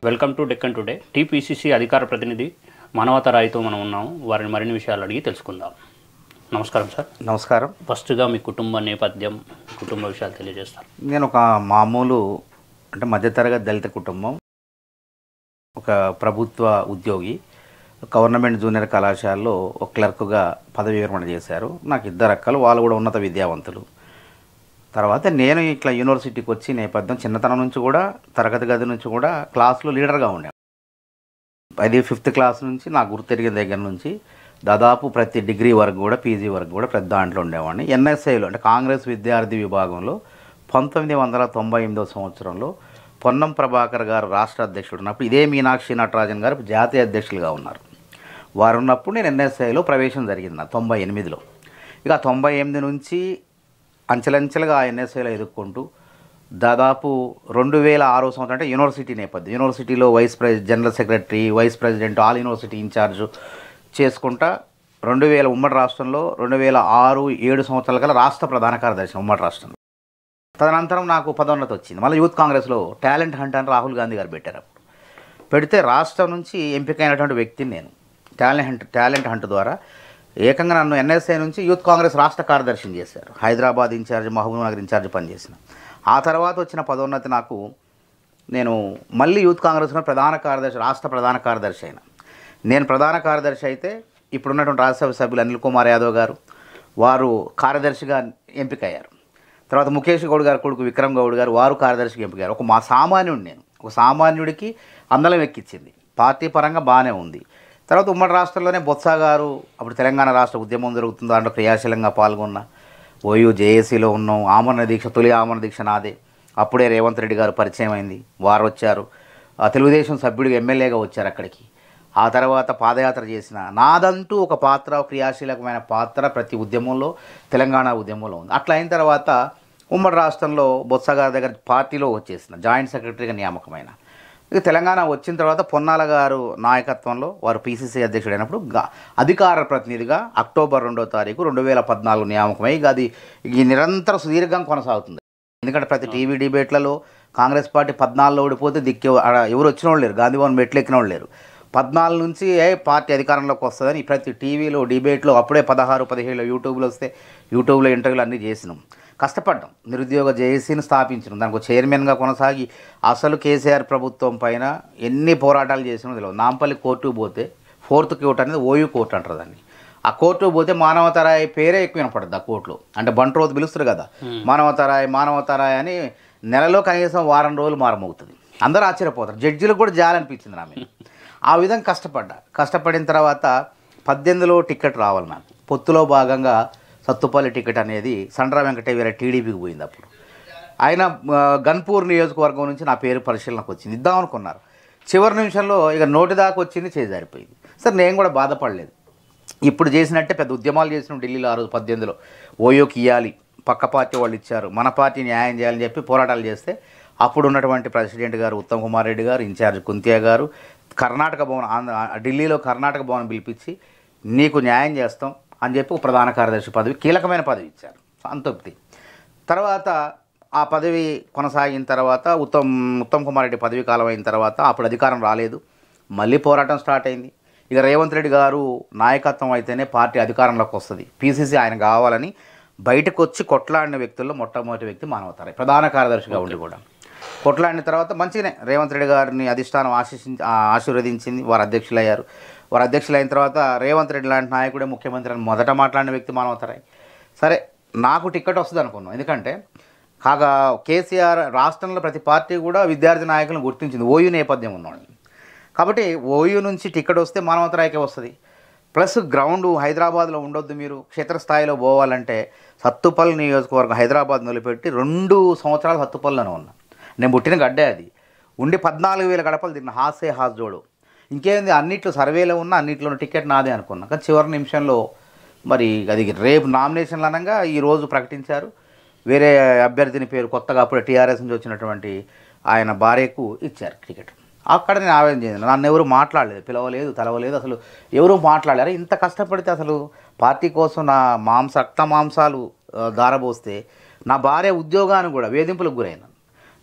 Welcome to Deccan today. TPCC అధికార ప్రతినిధి మానవత రాయ్తో మనం ఉన్నాము. వారిని మరిన్ని విషయాలు అడిగి తెలుసుకుందాం. నమస్కారం సార్. నమస్కారం. ఫస్ట్గా మీ కుటుంబ నేపథ్యం, కుటుంబ విషయాలు తెలియజేస్తారు. నేను ఒక మామూలు మధ్యతరగతి దళిత కుటుంబం, ఒక ప్రభుత్వ ఉద్యోగి, గవర్నమెంట్ జూనియర్ కళాశాలలో ఒక క్లర్క్గా పదవి విరమణ చేశారు. నాకు ఇద్దరు అక్కలు, వాళ్ళు కూడా ఉన్నత విద్యావంతులు. తర్వాత నేను ఇట్లా యూనివర్సిటీకి వచ్చి నేపథ్యం చిన్నతనం నుంచి కూడా తరగతి గది నుంచి కూడా క్లాసులో లీడర్గా ఉండేవాడిని. అది 5th క్లాస్ నుంచి నాకు గుర్తెరిగిన దగ్గర నుంచి దాదాపు ప్రతి డిగ్రీ వరకు కూడా పీజీ వరకు కూడా పెద్ద దాంట్లో ఉండేవాడిని. ఎన్ఎస్ఐలో అంటే కాంగ్రెస్ విద్యార్థి విభాగంలో 1998 సంవత్సరంలో పొన్నం ప్రభాకర్ గారు రాష్ట్ర అధ్యక్షుడు ఉన్నప్పుడు ఇదే మీనాక్షి నటరాజన్ గారు జాతీయ అధ్యక్షులుగా ఉన్నారు. వారు ఉన్నప్పుడు నేను ఎన్ఎస్ఐలో ప్రవేశం జరిగింది నా 98లో. ఇక 98 నుంచి అంచెలంచెలుగా ఆ ఎన్ఎస్ఐలో ఎదుర్కొంటూ దాదాపు 2006 సంవత్సరం అంటే యూనివర్సిటీ నేపథ్యం, యూనివర్సిటీలో general secretary, vice president, all university incharge చేసుకుంటా 2000 ఉమ్మడి రాష్ట్రంలో 2006-7 సంవత్సరాల కల్లా రాష్ట్ర ప్రధాన కార్యదర్శి ఉమ్మడి రాష్ట్రంలో. తదనంతరం నాకు పదోన్నతి వచ్చింది. మళ్ళీ యూత్ కాంగ్రెస్లో టాలెంట్ హంట్ అని రాహుల్ గాంధీ గారు పెట్టారు. పెడితే రాష్ట్రం నుంచి ఎంపికైనటువంటి వ్యక్తిని నేను టాలెంట్ హంట్ ద్వారా ఏకంగా నన్ను ఎన్ఎస్ఐ నుంచి యూత్ కాంగ్రెస్ రాష్ట్ర కార్యదర్శిని చేశారు. హైదరాబాద్ ఇన్ఛార్జ్, మహబూబ్ నగర్ ఇన్ఛార్జ్ పనిచేసిన. ఆ తర్వాత వచ్చిన పదోన్నతి నాకు, నేను మళ్ళీ యూత్ కాంగ్రెస్ ప్రధాన కార్యదర్శి, రాష్ట్ర ప్రధాన కార్యదర్శి అయినా. నేను ప్రధాన కార్యదర్శి అయితే ఇప్పుడున్నటువంటి రాజ్యసభ సభ్యులు అనిల్ కుమార్ యాదవ్ గారు వారు కార్యదర్శిగా ఎంపికయ్యారు. తర్వాత ముఖేష్ గౌడ్ గారు కొడుకు విక్రమ్ గౌడ్ గారు వారు కార్యదర్శిగా ఎంపికయ్యారు. ఒక సామాన్యుడు, నేను ఒక సామాన్యుడికి అందలం ఎక్కించింది. పార్టీ పరంగా బాగానే ఉంది. తర్వాత ఉమ్మడి రాష్ట్రంలోనే బొత్స గారు, అప్పుడు తెలంగాణ రాష్ట్ర ఉద్యమం జరుగుతుంది, దాంట్లో క్రియాశీలంగా పాల్గొన్న. ఓయూ జేఏసీలో ఉన్నాం. ఆమరణ దీక్ష, తొలి ఆమరణ దీక్ష నాదే. అప్పుడే రేవంత్ రెడ్డి గారు పరిచయం అయింది, వారు వచ్చారు. తెలుగుదేశం సభ్యుడిగా ఎమ్మెల్యేగా వచ్చారు అక్కడికి. ఆ తర్వాత పాదయాత్ర చేసిన. నాదంటూ ఒక పాత్ర, క్రియాశీలకమైన పాత్ర ప్రతి ఉద్యమంలో, తెలంగాణ ఉద్యమంలో ఉంది. అట్లా అయిన తర్వాత ఉమ్మడి రాష్ట్రంలో బొత్స గారి దగ్గర పార్టీలో వచ్చేసిన, జాయింట్ సెక్రటరీగా నియామకమైన. ఇక తెలంగాణ వచ్చిన తర్వాత పొన్నాల గారు నాయకత్వంలో వారు పీసీసీ అధ్యక్షుడైనప్పుడు అధికార ప్రతినిధిగా అక్టోబర్ 2వ తారీఖు 2014 నియామకమై అది ఈ నిరంతర సుదీర్ఘంగా కొనసాగుతుంది. ఎందుకంటే ప్రతి టీవీ డిబేట్లలో కాంగ్రెస్ పార్టీ 14లో ఓడిపోతే ఎవరు వచ్చిన వాళ్ళు లేరు, గాంధీభవన్ మెట్లు ఎక్కిన వాళ్ళు లేరు. 14 నుంచి పార్టీ అధికారంలోకి వస్తుందని ప్రతి టీవీలో డిబేట్లో అప్పుడే 16-17 యూట్యూబ్లో వస్తే యూట్యూబ్లో ఇంటర్వ్యూలు అన్నీ చేసినాం. కష్టపడ్డాం. నిరుద్యోగ జేఏసీని స్థాపించినాం. దానికి చైర్మన్గా కొనసాగి అసలు కేసీఆర్ ప్రభుత్వం పైన ఎన్ని పోరాటాలు చేసినా తెలియదు. నాంపల్లి కోర్టుకు పోతే 4th కోర్టు అనేది ఓయూ కోర్టు అంటారు దాన్ని. ఆ కోర్టుకు పోతే మానవతరాయ్ పేరే ఎక్కువ వినపడుతుంది ఆ కోర్టులో. అంటే బంట్ రోజు పిలుస్తారు కదా, మానవతరాయ్ అని నెలలో కనీసం వారం రోజులు మారమవుతుంది. అందరూ ఆశ్చర్యపోతారు. జడ్జిలకు కూడా జాలనిపించింది నా మీద. ఆ విధంగా కష్టపడిన తర్వాత 18లో టికెట్ రావాలి నాకు. పొత్తులో భాగంగా సత్తుపల్లి టికెట్ అనేది సండ్ర వెంకటేశ్వర టీడీపీకి పోయింది. అప్పుడు ఆయన గన్పూర్ నియోజకవర్గం నుంచి నా పేరు పరిశీలనకు వచ్చింది, ఇద్దాం అనుకున్నారు. చివరి నిమిషంలో ఇక నోటి దాకా వచ్చింది, చేజారిపోయింది. సరే, నేను కూడా బాధపడలేదు. ఇప్పుడు చేసినట్టే పెద్ద ఉద్యమాలు చేసినాం ఢిల్లీలో. ఆ రోజు 18లో ఓయోకి ఇవ్వాలి, పక్క పార్టీ వాళ్ళు ఇచ్చారు, మన పార్టీ న్యాయం చేయాలని చెప్పి పోరాటాలు చేస్తే అప్పుడు ఉన్నటువంటి ప్రెసిడెంట్ గారు ఉత్తమ్ కుమార్ రెడ్డి గారు, ఇన్ఛార్జ్ కుంతియా గారు కర్ణాటక భవన్, ఢిల్లీలో కర్ణాటక భవన్ పిలిపించి నీకు న్యాయం చేస్తాం అని చెప్పి ఒక ప్రధాన కార్యదర్శి పదవి, కీలకమైన పదవి ఇచ్చారు. సంతృప్తి. తర్వాత ఆ పదవి కొనసాగిన తర్వాత ఉత్తమ్ కుమార్ రెడ్డి పదవి కాలం అయిన తర్వాత అప్పుడు అధికారం రాలేదు, మళ్ళీ పోరాటం స్టార్ట్ అయింది. ఇక రేవంత్ రెడ్డి గారు నాయకత్వం అయితేనే పార్టీ అధికారంలోకి వస్తుంది, పీసీసీ ఆయన కావాలని బయటకు వచ్చి కొట్లాడిన వ్యక్తుల్లో మొట్టమొదటి వ్యక్తి మానవతరాయ్, ప్రధాన కార్యదర్శిగా ఉండి కూడా కొట్లాడిన తర్వాత మంచిగానే రేవంత్ రెడ్డి గారిని అధిష్టానం ఆశీర్వదించింది. వారు అధ్యక్షులయ్యారు. వారు అధ్యక్షులైన తర్వాత రేవంత్ రెడ్డి లాంటి నాయకుడే ముఖ్యమంత్రి అని మొదట మాట్లాడిన వ్యక్తి మానవతరాయ్. సరే, నాకు టికెట్ వస్తుంది అనుకున్నాం. ఎందుకంటే కాగా కేసీఆర్ రాష్ట్రంలో ప్రతి పార్టీ కూడా విద్యార్థి నాయకులను గుర్తించింది, ఓయూ నేపథ్యం ఉన్నవాడిని. కాబట్టి ఓయూ నుంచి టికెట్ వస్తే మానవతరాయ్కే వస్తుంది. ప్లస్ గ్రౌండ్ హైదరాబాద్లో ఉండొద్దు, మీరు క్షేత్రస్థాయిలో పోవాలంటే సత్తుపల్లి నియోజకవర్గం హైదరాబాద్ నిలబెట్టి 2 సంవత్సరాలు సత్తుపల్లిలోనే ఉన్నా. నేను పుట్టిన గడ్డే అది. ఉండి 14,000 గడపలు తిన్న హాస్ జోడు. ఇంకేంది, అన్నిట్లో సర్వేలో ఉన్న అన్నింటిలో టికెట్ నాదే అనుకున్నా. కానీ చివరి నిమిషంలో మరి అది రేపు నామినేషన్లు అనగా ఈరోజు ప్రకటించారు. వేరే అభ్యర్థిని పేరు కొత్తగా అప్పుడే టీఆర్ఎస్ నుంచి వచ్చినటువంటి ఆయన భార్యకు ఇచ్చారు టికెట్. అక్కడ నేను ఆవేదన చెందిన. నన్ను ఎవరు మాట్లాడలేదు, పిలవలేదు, తలవలేదు, అసలు ఎవరు మాట్లాడారు. ఇంత కష్టపడితే అసలు పార్టీ కోసం నా రక్త మాంసాలు దారబోస్తే నా భార్య ఉద్యోగాన్ని కూడా వేధింపులకు గురైన.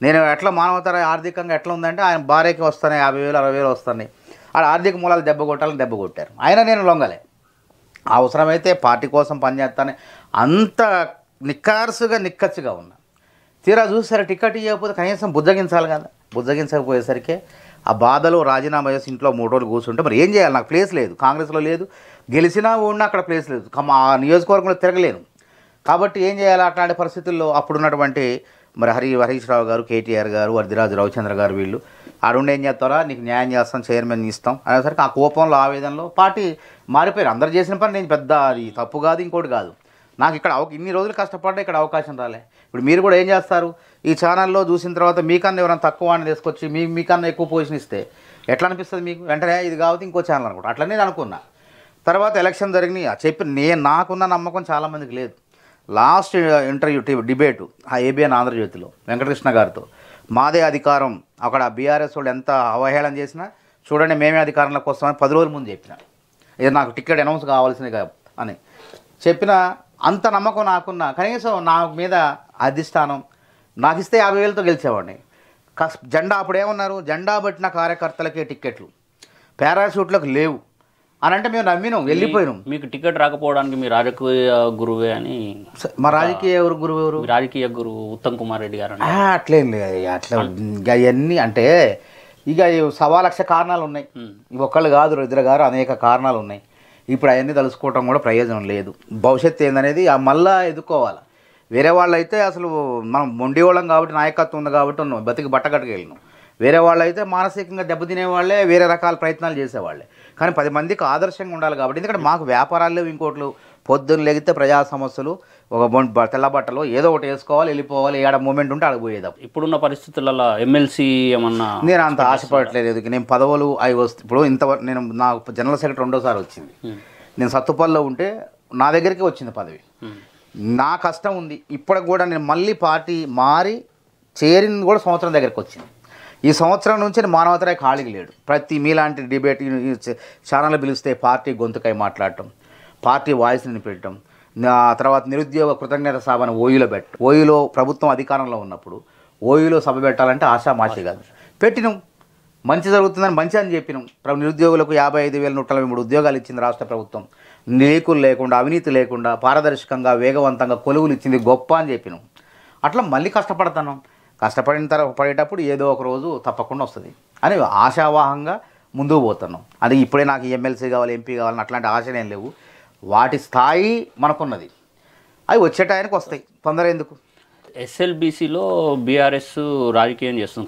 నేను ఎట్లా మానవతర ఆర్థికంగా ఎట్లా ఉందంటే ఆయన భార్యకి వస్తున్నాయి 50,000 60,000 వస్తున్నాయి, ఆడ ఆర్థిక మూలాలు దెబ్బ కొట్టాలని దెబ్బ కొట్టారు. అయినా నేను లొంగలే, అవసరమైతే పార్టీ కోసం పనిచేస్తాను, అంత నిక్కచ్చిగా ఉన్నా. తీరా చూసారు టికెట్ ఇవ్వకపోతే కనీసం బుజ్జగించాలి కదా, బుజ్జగించకపోయేసరికి ఆ బాధలో రాజీనామా చేసి ఇంట్లో 3 రోజులు కూర్చుంటే మరి ఏం చేయాలి, నాకు ప్లేస్ లేదు, కాంగ్రెస్లో లేదు, గెలిచినా ఓడినా అక్కడ ప్లేస్ లేదు, ఆ నియోజకవర్గంలో తిరగలేను. కాబట్టి ఏం చేయాలి అట్లాంటి పరిస్థితుల్లో అప్పుడున్నటువంటి మరి హరీష్ రావు గారు, కేటీఆర్ గారు, వర్ధిరాజు రవిచంద్ర గారు వీళ్ళు ఆడుండి ఏం చేస్తారా, నీకు న్యాయం చేస్తాం, చైర్మన్ ఇస్తాం అనేసరికి ఆ కోపంలో ఆవేదనలో పార్టీ మారిపోయారు. అందరు చేసిన పని నేను పెద్ద అది తప్పు కాదు, ఇంకోటి కాదు, నాకు ఇక్కడ ఇన్ని రోజులు కష్టపడ్డా ఇక్కడ అవకాశం రాలే. ఇప్పుడు మీరు కూడా ఏం చేస్తారు, ఈ ఛానల్లో చూసిన తర్వాత మీకన్నా ఎవరైనా తక్కువ అని తీసుకొచ్చి మీకన్నా ఎక్కువ పొజిషన్ ఇస్తే ఎట్లా అనిపిస్తుంది మీకు, వెంటనే ఇది కాబట్టి ఇంకో ఛానల్ అనుకుంటా. అట్లనే నేను అనుకున్నా. తర్వాత ఎలక్షన్ జరిగినాయి నాకున్న నమ్మకం చాలామందికి లేదు. లాస్ట్ ఇంటర్వ్యూ డిబేటు ఆ ఏబిఎన్ ఆంధ్రజ్యోతిలో వెంకటకృష్ణ గారితో, మాదే అధికారం, అక్కడ బీఆర్ఎస్ వాళ్ళు ఎంత అవహేళన చేసినా చూడండి మేమే అధికారంలోకి వస్తామని 10 రోజుల ముందు చెప్పిన, ఇది నాకు టికెట్ అనౌన్స్ కావాల్సింది అని చెప్పిన. అంత నమ్మకం నాకున్న, కనీసం నా మీద అధిష్టానం నాకు ఇస్తే 50,000తో గెలిచేవాడిని. జెండా అప్పుడు ఏమన్నారు, జెండా పట్టిన కార్యకర్తలకే టిక్కెట్లు, పారాషూట్లకు లేవు అని అంటే మేము నమ్మినాం, వెళ్ళిపోయినాం. మీకు టికెట్ రాకపోవడానికి మీ రాజకీయ గురువే అని. మా రాజకీయ గురువు ఎవరు? రాజకీయ గురువు ఉత్తమ్ కుమార్ రెడ్డి గారు. అట్లేం లేదు, అట్లా అవన్నీ అంటే ఇక 1,00,000 కారణాలు ఉన్నాయి, ఒక్కళ్ళు కాదు, ఇద్దరు గారు అనేక కారణాలు ఉన్నాయి. ఇప్పుడు అవన్నీ తలుసుకోవటం కూడా ప్రయోజనం లేదు. భవిష్యత్తు ఏందనేది మళ్ళా ఎదుర్కోవాలి. వేరే వాళ్ళు అయితే అసలు మనం మొండి వాళ్ళం కాబట్టి, నాయకత్వం ఉంది కాబట్టి ఉన్నాం, బతికి బట్టగట్టుకెళ్ళినాం. వేరే వాళ్ళు అయితే మానసికంగా దెబ్బతినే వాళ్ళే, వేరే రకాల ప్రయత్నాలు చేసేవాళ్ళే. కానీ 10 మందికి ఆదర్శంగా ఉండాలి కాబట్టి, ఎందుకంటే మాకు వ్యాపారాలు లేవు, ఇంకోట్లు పొద్దున్న లేగితే ప్రజా సమస్యలు, ఒక తెల్ల బట్టలు ఏదో ఒకటి వేసుకోవాలి, వెళ్ళిపోవాలి, ఏడ మూమెంట్ ఉంటే అడిగిపోయేది. ఇప్పుడున్న పరిస్థితులలో ఎమ్మెల్సీ ఏమన్నా నేను అంత ఆశపడట్లేదు. నేను పదవులు అవి వస్తే ఇప్పుడు ఇంతవరకు నేను నాకు జనరల్ సెక్రటరీ 2వ సారి వచ్చింది. నేను సత్తుపల్లిలో ఉంటే నా దగ్గరికి వచ్చింది పదవి. నా కష్టం ఉంది ఇప్పటికి కూడా. నేను మళ్ళీ పార్టీ మారి చేరింది కూడా సంవత్సరం దగ్గరికి వచ్చింది. ఈ సంవత్సరం నుంచి మానవతరాయి ఖాళీకి లేడు. ప్రతి మీలాంటి డిబేట్ ఛానల్ పిలిస్తే పార్టీ గొంతుకై మాట్లాడటం, పార్టీ వాయిస్ని పెట్టడం, తర్వాత నిరుద్యోగ కృతజ్ఞత సభను ఓయూలో ప్రభుత్వం అధికారంలో ఉన్నప్పుడు ఓయూలో సభ పెట్టాలంటే ఆశామాషి కాదు, పెట్టినాం. మంచి జరుగుతుందని మంచి అని చెప్పినాం. నిరుద్యోగులకు 55,143 ఉద్యోగాలు ఇచ్చింది రాష్ట్ర ప్రభుత్వం. లీకులు లేకుండా, అవినీతి లేకుండా, పారదర్శకంగా, వేగవంతంగా కొలువులు ఇచ్చింది గొప్ప అని చెప్పినాం. అట్లా మళ్ళీ పడేటప్పుడు ఏదో ఒక రోజు తప్పకుండా వస్తుంది అని ఆశావాహంగా ముందుకు పోతున్నాం. అది ఇప్పుడే నాకు ఎమ్మెల్సీ కావాలి, ఎంపీ కావాలని అట్లాంటి ఆశలేం లేవు. వాటి స్థాయి మనకున్నది, అవి వచ్చే టైంకి వస్తాయి, తొందర ఎందుకు. ఎస్ఎల్బీసీలో బీఆర్ఎస్ రాజకీయం చేస్తుంది.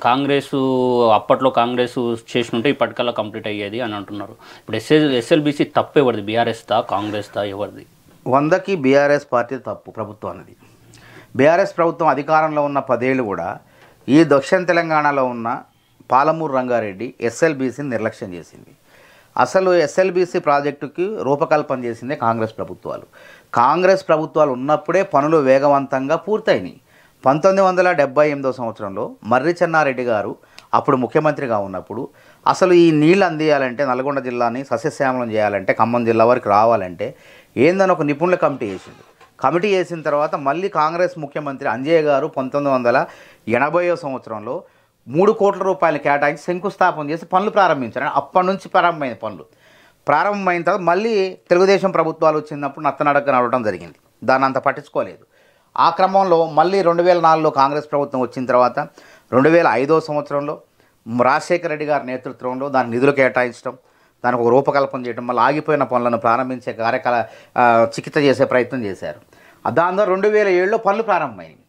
అప్పట్లో కాంగ్రెస్ చేసినట్టే ఇప్పటికల్లా కంప్లీట్ అయ్యేది అని అంటున్నారు. ఇప్పుడు ఎస్ఎల్బీసీ తప్పు ఎవరిది, బీఆర్ఎస్దా కాంగ్రెస్దా ఎవరిది? 100కి బీఆర్ఎస్ పార్టీ తప్పు, ప్రభుత్వం అనేది. బీఆర్ఎస్ ప్రభుత్వం అధికారంలో ఉన్న 10 ఏళ్ళు కూడా ఈ దక్షిణ తెలంగాణలో ఉన్న పాలమూరు రంగారెడ్డి ఎస్ఎల్బీసీని నిర్లక్ష్యం చేసింది. అసలు ఎస్ఎల్బీసీ ప్రాజెక్టుకి రూపకల్పన చేసిందే కాంగ్రెస్ ప్రభుత్వాలు ఉన్నప్పుడే పనులు వేగవంతంగా పూర్తయినాయి. 1978 సంవత్సరంలో మర్రి చెన్నారెడ్డి గారు అప్పుడు ముఖ్యమంత్రిగా ఉన్నప్పుడు అసలు ఈ నీళ్ళు అందియాలంటే, నల్గొండ జిల్లాని సస్యశ్యామలం చేయాలంటే, ఖమ్మం జిల్లా వరకు రావాలంటే ఏందని ఒక నిపుణుల కమిటీ చేసిన తర్వాత మళ్ళీ కాంగ్రెస్ ముఖ్యమంత్రి అంజయ్య గారు 1980 సంవత్సరంలో 3 కోట్ల రూపాయలు కేటాయించి శంకుస్థాపన చేసి పనులు ప్రారంభించారు. అప్పటి నుంచి ప్రారంభమైన పనులు ప్రారంభమైన తర్వాత మళ్ళీ తెలుగుదేశం ప్రభుత్వాలు వచ్చినప్పుడు నత్తనడక నడవడం జరిగింది. దాన్ని అంత పట్టించుకోలేదు. ఆ క్రమంలో మళ్ళీ 2004లో కాంగ్రెస్ ప్రభుత్వం వచ్చిన తర్వాత 2005 సంవత్సరంలో రాజశేఖర రెడ్డి గారి నేతృత్వంలో దాని నిధులు కేటాయించడం, దానికి ఒక రూపకల్పన చేయడం, మళ్ళీ ఆగిపోయిన పనులను ప్రారంభించే చికిత్స చేసే ప్రయత్నం చేశారు. దాని ద్వారా 2007లో పనులు ప్రారంభమైనవి.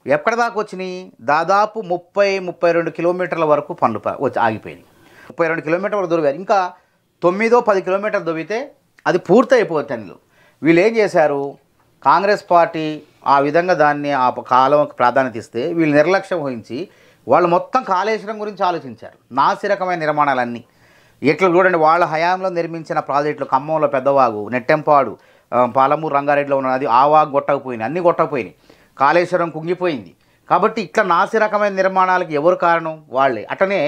ఎక్కడి దాకా వచ్చినాయి? దాదాపు 32 కిలోమీటర్ల వరకు పనులు ఆగిపోయినాయి. 32 కిలోమీటర్ల వరకు దొరికారు. ఇంకా 9-10 కిలోమీటర్లు దొరికితే అది పూర్తయిపోతుంది. వీళ్ళు ఏం చేశారు, కాంగ్రెస్ పార్టీ ఆ విధంగా దాన్ని ఆ కాలంకి ప్రాధాన్యత ఇస్తే వీళ్ళు నిర్లక్ష్యం వహించి వాళ్ళు మొత్తం కాళేశ్వరం గురించి ఆలోచించారు. నాసిరకమైన నిర్మాణాలన్నీ ఇట్లా చూడండి. వాళ్ళ హయాంలో నిర్మించిన ప్రాజెక్టులు ఖమ్మంలో పెద్దవాగు, నెట్టెంపాడు, పాలమూరు రంగారెడ్డిలో ఉన్నది, ఆ వాగు కొట్టకపోయినాయి, అన్నీ కొట్టకపోయినాయి, కాళేశ్వరం కుంగిపోయింది. కాబట్టి ఇట్లా నాసిరకమైన నిర్మాణాలకు ఎవరు కారణం? వాళ్ళే. అట్లనే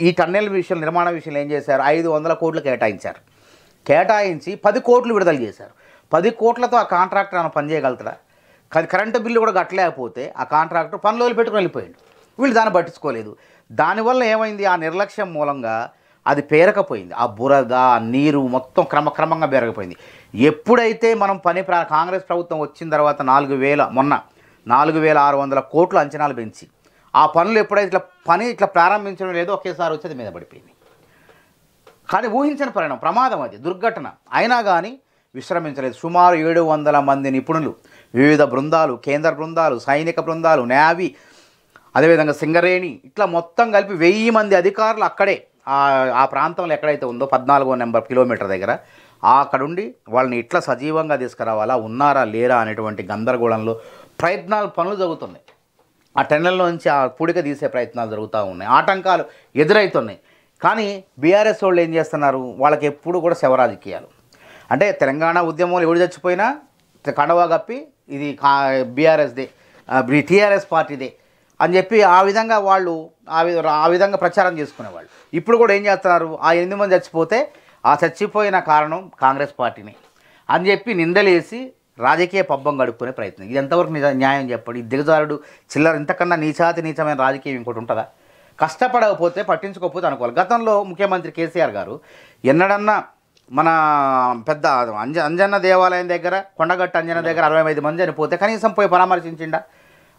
ఈ టన్నెల్ నిర్మాణ విషయంలో ఏం చేశారు, 500 కోట్లు కేటాయించి 10 కోట్లు విడుదల చేశారు. 10 కోట్లతో ఆ కాంట్రాక్టర్ పని చేయగలుగుతాడా? కరెంటు బిల్లు కూడా కట్టలేకపోతే ఆ కాంట్రాక్టర్ పనులు పెట్టుకుని వెళ్ళిపోయాడు. వీళ్ళు దాన్ని పట్టించుకోలేదు. దానివల్ల ఏమైంది, ఆ నిర్లక్ష్యం మూలంగా అది పేరకపోయింది. ఆ బురద ఆ నీరు మొత్తం క్రమక్రమంగా పేరకపోయింది. ఎప్పుడైతే మనం కాంగ్రెస్ ప్రభుత్వం వచ్చిన తర్వాత 4,600 కోట్లు అంచనాలు పెంచి ఆ పనులు ఎప్పుడైతే ఇట్లా ప్రారంభించడం లేదో ఒకేసారి వచ్చేది మీద పడిపోయింది. కానీ ఊహించని పరిణామం, ప్రమాదం, అది దుర్ఘటన. అయినా కానీ విశ్రమించలేదు. సుమారు 700 మంది నిపుణులు, వివిధ బృందాలు, కేంద్ర బృందాలు, సైనిక బృందాలు, నేవీ, అదేవిధంగా సింగరేణి, ఇట్లా మొత్తం కలిపి 1000 మంది అధికారులు అక్కడే ఆ ప్రాంతంలో ఎక్కడైతే ఉందో 14వ నెంబర్ కిలోమీటర్ దగ్గర అక్కడుండి వాళ్ళని ఇట్లా సజీవంగా తీసుకురావాలా, ఉన్నారా లేరా అనేటువంటి గందరగోళంలో పనులు జరుగుతున్నాయి. ఆ టన్నెల్లోంచి ఆ పూడిక తీసే ప్రయత్నాలు జరుగుతూ ఉన్నాయి. ఆటంకాలు ఎదురవుతున్నాయి. కానీ బీఆర్ఎస్ వాళ్ళు ఏం చేస్తున్నారు, వాళ్ళకి ఎప్పుడు కూడా శవరాజకీయాలు. అంటే తెలంగాణ ఉద్యమంలో ఎవడు చచ్చిపోయినా కండవా కప్పి ఇది బీఆర్ఎస్దే, టీఆర్ఎస్ పార్టీదే అని చెప్పి ఆ విధంగా వాళ్ళు ఆ విధంగా ప్రచారం చేసుకునేవాళ్ళు. ఇప్పుడు కూడా ఏం చేస్తున్నారు, ఆ 8 మంది చచ్చిపోతే ఆ చచ్చిపోయిన కారణం కాంగ్రెస్ పార్టీని అని చెప్పి నిందలేసి రాజకీయ పబ్బం గడుపుకునే ప్రయత్నం. ఇది ఎంతవరకు న్యాయం చెప్పండి. ఈ దిగజారుడు చిల్లర ఇంతకన్నా నీచమైన రాజకీయం ఇంకోటి ఉంటుందా? కష్టపడకపోతే పట్టించుకోకపోతే అనుకోవాలి. గతంలో ముఖ్యమంత్రి కేసీఆర్ గారు ఎన్నడన్నా మన పెద్ద అంజన్న దేవాలయం దగ్గర, కొండగట్టు అంజన్న దగ్గర 65 మంది చనిపోతే కనీసం పోయి పరామర్శించిండా?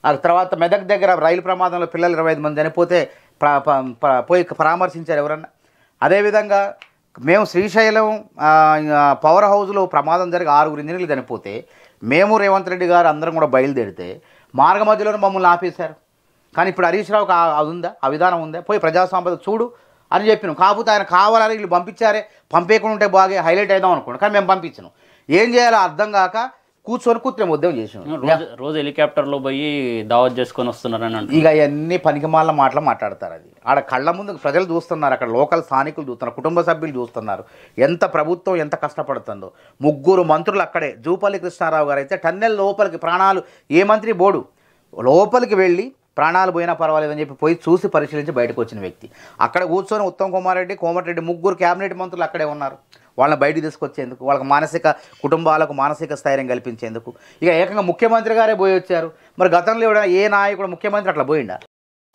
ఆ తర్వాత మెదక్ దగ్గర రైలు ప్రమాదంలో పిల్లలు 25 మంది చనిపోతే పోయి పరామర్శించారు ఎవరన్నా? అదేవిధంగా మేము శ్రీశైలం పవర్ హౌస్లో ప్రమాదం జరిగి 6 ఇంజనీర్లు చనిపోతే మేము రేవంత్ రెడ్డి గారు అందరం కూడా బయలుదేరితే మార్గ మధ్యలోనే మమ్మల్ని ఆపేశారు. కానీ ఇప్పుడు హరీష్ రావుకి అది ఉందా, ఆ విధానం ఉందా? పోయి ప్రజాస్వామ్యత చూడు అని చెప్పినాం. కాకపోతే ఆయన కావాలని వీళ్ళు పంపించారే, పంపేయకుండా ఉంటే బాగా హైలైట్ అవుదాం అనుకోండి. కానీ మేము పంపించినాం. ఏం చేయాలో అర్థం కాక కూర్చొని ఉద్యమం చేసాం. రోజు హెలికాప్టర్లో పోయి దావత్ చేసుకొని వస్తున్నారని అంటే ఇక అవన్నీ పనికిమాల మాట్లాడతారు. అది ఆడ కళ్ళ ముందు ప్రజలు చూస్తున్నారు, అక్కడ లోకల్ స్థానికులు చూస్తున్నారు, కుటుంబ సభ్యులు చూస్తున్నారు ఎంత ప్రభుత్వం ఎంత కష్టపడుతుందో. 3 మంత్రులు అక్కడే. జూపల్లి కృష్ణారావు గారు అయితే టన్నెల్ లోపలికి ప్రాణాలు, ఏ మంత్రి బోడు లోపలికి వెళ్ళి ప్రాణాలు పోయినా పర్వాలేదని చెప్పి పోయి చూసి పరిశీలించి బయటకు వచ్చిన వ్యక్తి. అక్కడ కూర్చొని ఉత్తమ్ కుమార్ రెడ్డి, కోమటిరెడ్డి 3 క్యాబినెట్ మంత్రులు అక్కడే ఉన్నారు. వాళ్ళని బయటకు తీసుకొచ్చేందుకు, వాళ్ళకి కుటుంబాలకు మానసిక స్థైర్యం కల్పించేందుకు. ఇక ఏకంగా ముఖ్యమంత్రి గారే పోయి వచ్చారు. మరి గతంలో ఎవరైనా ఏ నాయకుడు ముఖ్యమంత్రి అట్లా పోయిండా?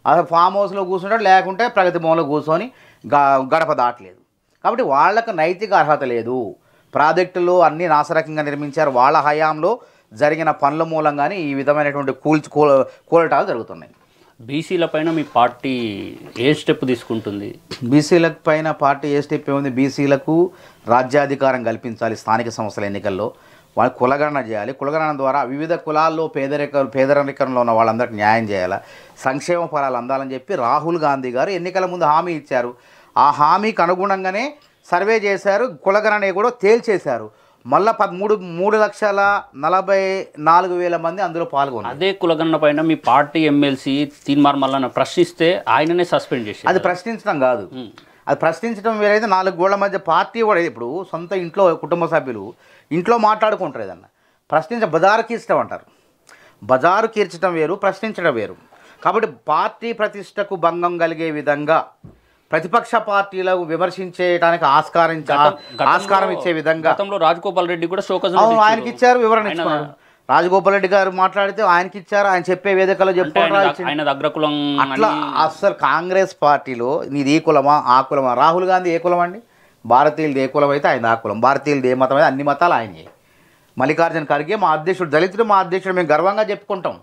అసలు ఫామ్ హౌస్లో కూర్చుంటాడు, లేకుంటే ప్రగతి భవన్లో కూర్చొని గడప దాటలేదు. కాబట్టి వాళ్లకు నైతిక అర్హత లేదు. ప్రాజెక్టులు అన్నీ నాశరకంగా నిర్మించారు. వాళ్ళ హయాంలో జరిగిన పనుల మూలంగానే ఈ విధమైనటువంటి కూలటాలు జరుగుతున్నాయి. బీసీల పైన మీ పార్టీ ఏ స్టెప్ తీసుకుంటుంది? బీసీల పైన పార్టీ ఏ స్టెప్ ఏముంది? బీసీలకు రాజ్యాధికారం కల్పించాలి. స్థానిక సంస్థల ఎన్నికల్లో వాళ్ళు కులగణన చేయాలి. కులగణన ద్వారా వివిధ కులాల్లో పేదరికంలో ఉన్న వాళ్ళందరికీ న్యాయం చేయాలి. సంక్షేమ ఫలాలు అందాలని చెప్పి రాహుల్ గాంధీ గారు ఎన్నికల ముందు హామీ ఇచ్చారు. ఆ హామీకి అనుగుణంగానే సర్వే చేశారు, కులగణన కూడా తేల్చేశారు. మళ్ళీ 3,44,000 మంది అందులో పాల్గొన్నారు. అదే కులగణన పైన మీ పార్టీ ఎమ్మెల్సీ తీన్మార్ మల్లన్న ప్రశ్నిస్తే ఆయననే సస్పెండ్ చేసి. అది ప్రశ్నించడం కాదు, అది ప్రశ్నించడం వేరైతే 4 గోళ్ల మధ్య పార్టీ కూడా. ఇప్పుడు సొంత ఇంట్లో కుటుంబ సభ్యులు ఇంట్లో మాట్లాడుకుంటారు ఏదన్నా బజారు కీర్చడం అంటారు. బజారు కీర్చడం వేరు, ప్రశ్నించడం వేరు. కాబట్టి పార్టీ ప్రతిష్టకు భంగం కలిగే విధంగా ప్రతిపక్ష పార్టీలకు విమర్శించేయడానికి ఆస్కారం ఇచ్చే విధంగా గతంలో రాజగోపాల్ రెడ్డి కూడా ఆయనకి ఇచ్చారు, వివరణ ఇచ్చుకున్నారు. రాజగోపాల్ రెడ్డి గారు మాట్లాడితే ఆయనకి ఇచ్చారు, ఆయన చెప్పే వేదికలో చెప్పుకోవడం. అట్లా అసలు కాంగ్రెస్ పార్టీలో నీది ఈ కులమా ఆ కులమా? రాహుల్ గాంధీ ఏ కులం అండి? భారతీయులది ఏ కులం అయితే ఆయన ఆ కులం, భారతీయులది ఏ మతం అయితే అన్ని మతాలు ఆయనే. మల్లికార్జున ఖర్గే మా అధ్యక్షుడు, దళితుడు మా అధ్యక్షుడు, మేము గర్వంగా చెప్పుకుంటాం.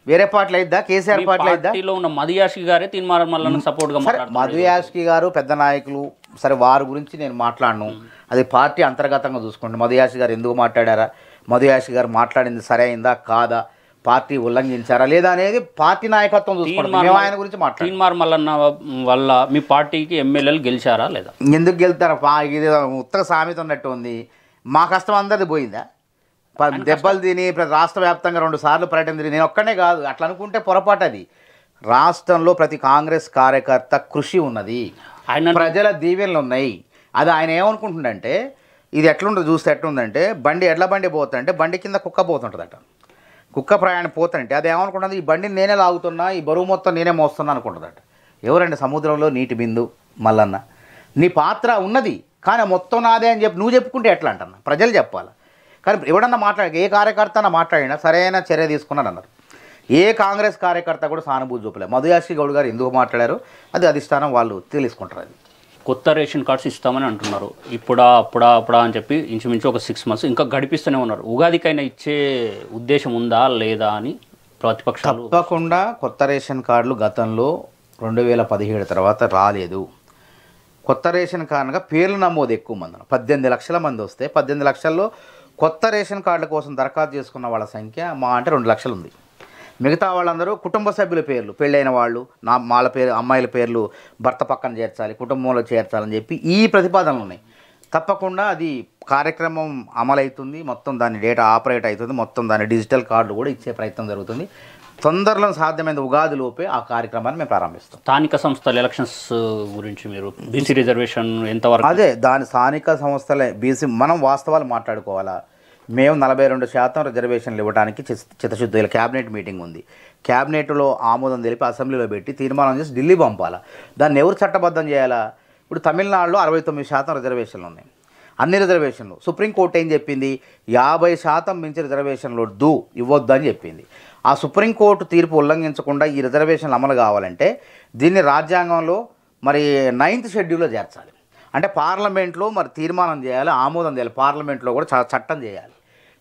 వేరే పార్టీలు అయిద్దా? కేసీఆర్ పార్టీలు అయిద్దా? మధు యాష్కి గారే తీన్మార్ మల్లన్న సపోర్ట్గా మధు యాష్కి గారు పెద్ద నాయకులు. సరే, వారి గురించి నేను మాట్లాడను, అది పార్టీ అంతర్గతంగా చూసుకోండి. మధు యాష్కి గారు ఎందుకు మాట్లాడారా, మధు యాష్కి గారు మాట్లాడింది సరైందా కాదా, పార్టీ ఉల్లంఘించారా లేదా అనేది పార్టీ నాయకత్వం చూసుకోండి. మేము ఆయన గురించి మాట్లాడారు. తీన్మార్ మల్లన్న వల్ల మీ పార్టీకి ఎమ్మెల్యేలు గెలిచారా లేదా? ఎందుకు గెలుతారా? ఇది ఉత్తర సామెత ఉన్నట్టు ఉంది. మా కష్టం అందరిది పోయిందా? దెబ్బలు తిని రాష్ట్ర వ్యాప్తంగా 2 సార్లు పర్యటన తిరిగి నేను ఒక్కనే కాదు. అట్లా అనుకుంటే పొరపాటు. అది రాష్ట్రంలో ప్రతి కాంగ్రెస్ కార్యకర్త కృషి ఉన్నది, ప్రజల దీవెనలు ఉన్నాయి. అది ఆయన ఏమనుకుంటుందంటే, ఇది ఎట్లుంటుంది చూస్తే ఎట్లుందంటే, ఎడ్ల బండి పోతుంటే బండి కింద కుక్క పోతుంటుందట. కుక్క ప్రయాణం పోతుంటే అది ఏమనుకుంటుంది, ఈ బండిని నేనే లాగుతున్నా, ఈ బరువు మొత్తం నేనే మోస్తున్నా అనుకుంటుందట. ఎవరండి? సముద్రంలో నీటి బిందు మల్లన్న. నీ పాత్ర ఉన్నది కానీ మొత్తం నాదే అని చెప్పి నువ్వు చెప్పుకుంటే ఎట్లా అంటున్నా? ప్రజలు చెప్పాలి. కానీ ఎవడన్నా ఏ కార్యకర్త మాట్లాడినా సరైన చర్య తీసుకున్నాను అన్నారు. ఏ కాంగ్రెస్ కార్యకర్త కూడా సానుభూతి చూపలేదు. మధుయాష్కి గౌడ్ గారు ఎందుకు మాట్లాడారు అది అధిష్టానం వాళ్ళు తెలుసుకుంటారు. అది కొత్త రేషన్ కార్డ్స్ ఇస్తామని అంటున్నారు. అప్పుడా అని చెప్పి ఇంచుమించు ఒక 6 months ఇంకా గడిపిస్తూనే ఉన్నారు. ఉగాదికైనా ఇచ్చే ఉద్దేశం ఉందా లేదా అని ప్రతిపక్షాలు. తప్పకుండా కొత్త రేషన్ కార్డులు గతంలో 2017 తర్వాత రాలేదు. కొత్త రేషన్ కార్డుగా పేర్లు నమోదు ఎక్కువ మంది 18 లక్షల మంది వస్తే 18 లక్షల్లో కొత్త రేషన్ కార్డుల కోసం దరఖాస్తు చేసుకున్న వాళ్ళ సంఖ్య మా అంటే 2 లక్షలు ఉంది. మిగతా వాళ్ళందరూ కుటుంబ సభ్యుల పేర్లు, పెళ్ళైన వాళ్ళు, వాళ్ళ పేరు, అమ్మాయిల పేర్లు భర్త పక్కన చేర్చాలి, కుటుంబంలో చేర్చాలని చెప్పి ఈ ప్రతిపాదనలు ఉన్నాయి. తప్పకుండా అది కార్యక్రమం అమలవుతుంది. మొత్తం దాని డేటా ఆపరేట్ అవుతుంది. మొత్తం దాని డిజిటల్ కార్డులు కూడా ఇచ్చే ప్రయత్నం జరుగుతుంది. తొందరలో సాధ్యమైన ఉగాది లోపే ఆ కార్యక్రమాన్ని మేము ప్రారంభిస్తాం. స్థానిక సంస్థల ఎలక్షన్స్ గురించి మీరు బీసీ రిజర్వేషన్ ఎంతవరకు? అదే దాని స్థానిక సంస్థలే బీసీ మనం వాస్తవాలు మాట్లాడుకోవాలా. మేము 42% రిజర్వేషన్లు ఇవ్వడానికి చిత్తశుద్ధి క్యాబినెట్ మీటింగ్ ఉంది. క్యాబినెట్లో ఆమోదం తెలిపి అసెంబ్లీలో పెట్టి తీర్మానం చేసి ఢిల్లీ పంపాలా. దాన్ని ఎవరు చట్టబద్ధం చేయాలా? ఇప్పుడు తమిళనాడులో 69% రిజర్వేషన్లు ఉన్నాయి. అన్ని రిజర్వేషన్లు సుప్రీంకోర్టు ఏం చెప్పింది? 50% మించి రిజర్వేషన్లు ఇవ్వద్దు అని చెప్పింది. ఆ సుప్రీంకోర్టు తీర్పు ఉల్లంఘించకుండా ఈ రిజర్వేషన్లు అమలు కావాలంటే దీన్ని రాజ్యాంగంలో మరి 9th షెడ్యూల్లో చేర్చాలి. అంటే పార్లమెంట్లో మరి తీర్మానం చేయాలి, ఆమోదం చేయాలి. పార్లమెంట్లో కూడా చట్టం చేయాలి.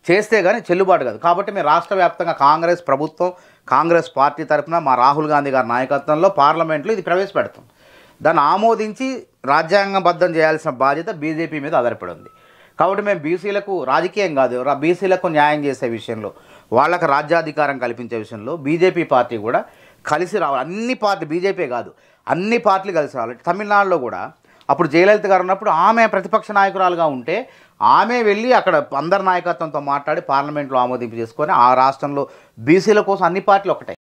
చేస్తే కానీ చెల్లుబాటు కాదు. కాబట్టి మేము రాష్ట్ర వ్యాప్తంగా కాంగ్రెస్ ప్రభుత్వం, కాంగ్రెస్ పార్టీ తరఫున మా రాహుల్ గాంధీ గారి నాయకత్వంలో పార్లమెంట్లో ఇది ప్రవేశపెడతాం. దాన్ని ఆమోదించి రాజ్యాంగబద్ధం చేయాల్సిన బాధ్యత బీజేపీ మీద ఆధారపడి ఉంది. కాబట్టి మేము బీసీలకు రాజకీయం కాదు, బీసీలకు న్యాయం చేసే విషయంలో, వాళ్ళకు రాజ్యాధికారం కల్పించే విషయంలో బీజేపీ పార్టీ కూడా కలిసి రావాలి. అన్ని పార్టీ, బీజేపీ కాదు అన్ని పార్టీలు కలిసి రావాలి. తమిళనాడులో కూడా అప్పుడు జయలలిత గారు ఉన్నప్పుడు ఆమె ప్రతిపక్ష నాయకురాలుగా ఉంటే ఆమె వెళ్ళి అక్కడ అందరి నాయకత్వంతో మాట్లాడి పార్లమెంట్లో ఆమోదింపు చేసుకొని ఆ రాష్ట్రంలో బీసీల కోసం అన్ని పార్టీలు ఒకటే.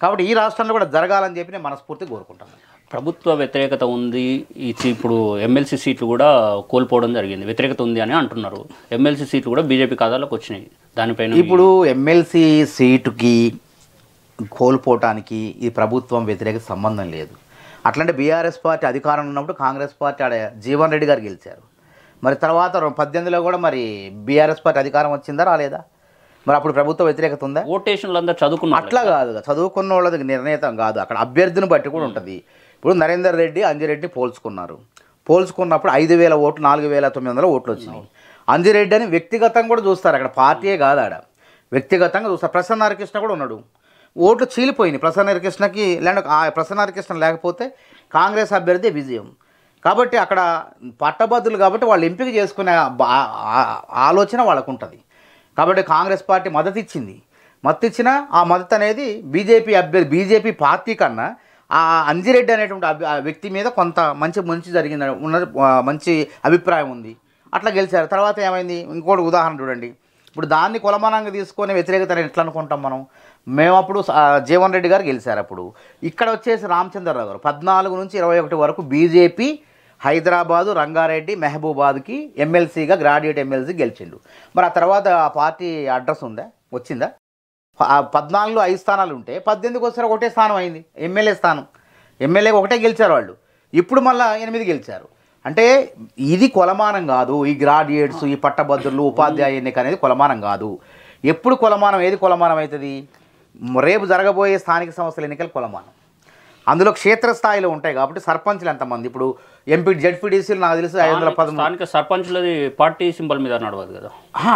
కాబట్టి ఈ రాష్ట్రంలో కూడా జరగాలని చెప్పి నేను మనస్ఫూర్తిగా కోరుకుంటాను. ప్రభుత్వ వ్యతిరేకత ఉంది. ఇప్పుడు ఎమ్మెల్సీ సీట్లు కూడా కోల్పోవడం జరిగింది. వ్యతిరేకత ఉంది అని అంటున్నారు. ఎమ్మెల్సీ సీట్లు కూడా బీజేపీ ఖాతాలోకి వచ్చినాయి. దానిపైన ఇప్పుడు ఎమ్మెల్సీ సీటుకి కోల్పోవటానికి ఈ ప్రభుత్వం వ్యతిరేకత సంబంధం లేదు. అట్లంటే బీఆర్ఎస్ పార్టీ అధికారంలో ఉన్నప్పుడు కాంగ్రెస్ పార్టీ ఆడ జీవన్ రెడ్డి గారు గెలిచారు. మరి తర్వాత 2018లో కూడా మరి బీఆర్ఎస్ పార్టీ అధికారం వచ్చిందా రాలేదా? మరి అప్పుడు ప్రభుత్వ వ్యతిరేకత ఉందా? ఓటేషన్లు అందరూ చదువుకున్న అట్లా కాదు, చదువుకున్న వాళ్ళది నిర్ణయితం కాదు. అక్కడ అభ్యర్థిని బట్టి కూడా ఉంటుంది. ఇప్పుడు నరేందర్ రెడ్డి అంజిరెడ్డిని పోల్చుకున్నప్పుడు 5,000 ఓట్లు 4,900 ఓట్లు వచ్చినాయి. అంజిరెడ్డి అని వ్యక్తిగతంగా కూడా చూస్తారు. అక్కడ పార్టీయే కాదు, ఆడ వ్యక్తిగతంగా చూస్తారు. ప్రసన్న హరికృష్ణ కూడా ఉన్నాడు. ఓట్లు చీలిపోయినాయి ప్రసన్న హరికృష్ణకి. ప్రసన్న హరికృష్ణ లేకపోతే కాంగ్రెస్ అభ్యర్థి విజయం. కాబట్టి అక్కడ పట్టభద్రులు కాబట్టి వాళ్ళు ఎంపిక చేసుకునే ఆలోచన వాళ్ళకు ఉంటుంది. కాబట్టి కాంగ్రెస్ పార్టీ మద్దతు ఇచ్చిన ఆ మద్దతు అనేది బీజేపీ పార్టీ కన్నా ఆ అంజిరెడ్డి అనేటువంటి వ్యక్తి మీద కొంత మంచి జరిగింది మంచి అభిప్రాయం ఉంది. అట్లా గెలిచారు. తర్వాత ఏమైంది? ఇంకోటి ఉదాహరణ చూడండి. ఇప్పుడు దాన్ని కొలమానంగా తీసుకొని వ్యతిరేకత ఎట్లా అనుకుంటాం మనం? మేము అప్పుడు జీవన్ రెడ్డి గారు గెలిచారు. అప్పుడు ఇక్కడ వచ్చేసి రామచంద్రరావు గారు 14 నుంచి 21 వరకు బీజేపీ హైదరాబాదు, రంగారెడ్డి, మహబూబాద్కి ఎమ్మెల్సీగా గ్రాడ్యుయేట్ ఎమ్మెల్సీ గెలిచిండు. మరి ఆ తర్వాత ఆ పార్టీ అడ్రస్ వచ్చిందా? 14లో 5 స్థానాలు ఉంటే 18కి వస్తారు ఒకటే స్థానం అయింది, ఎమ్మెల్యే స్థానం. ఎమ్మెల్యేగా ఒకటే గెలిచారు వాళ్ళు. ఇప్పుడు మళ్ళీ 8 గెలిచారు. అంటే ఇది కొలమానం కాదు. ఈ గ్రాడ్యుయేట్స్, ఈ పట్టభద్రులు, ఉపాధ్యాయ ఎన్నిక అనేది కొలమానం కాదు. ఎప్పుడు కొలమానం, ఏది కొలమానం అవుతుంది? రేపు జరగబోయే స్థానిక సంస్థల ఎన్నికలు కొలమానం. అందులో క్షేత్రస్థాయిలో ఉంటాయి కాబట్టి సర్పంచ్లు ఎంతమంది? ఇప్పుడు ఎంపీ జెడ్పీటీసీలు నాకు తెలిసి 513. స్థానిక సర్పంచ్లది పార్టీ సింబల్ మీద నడవదు కదా.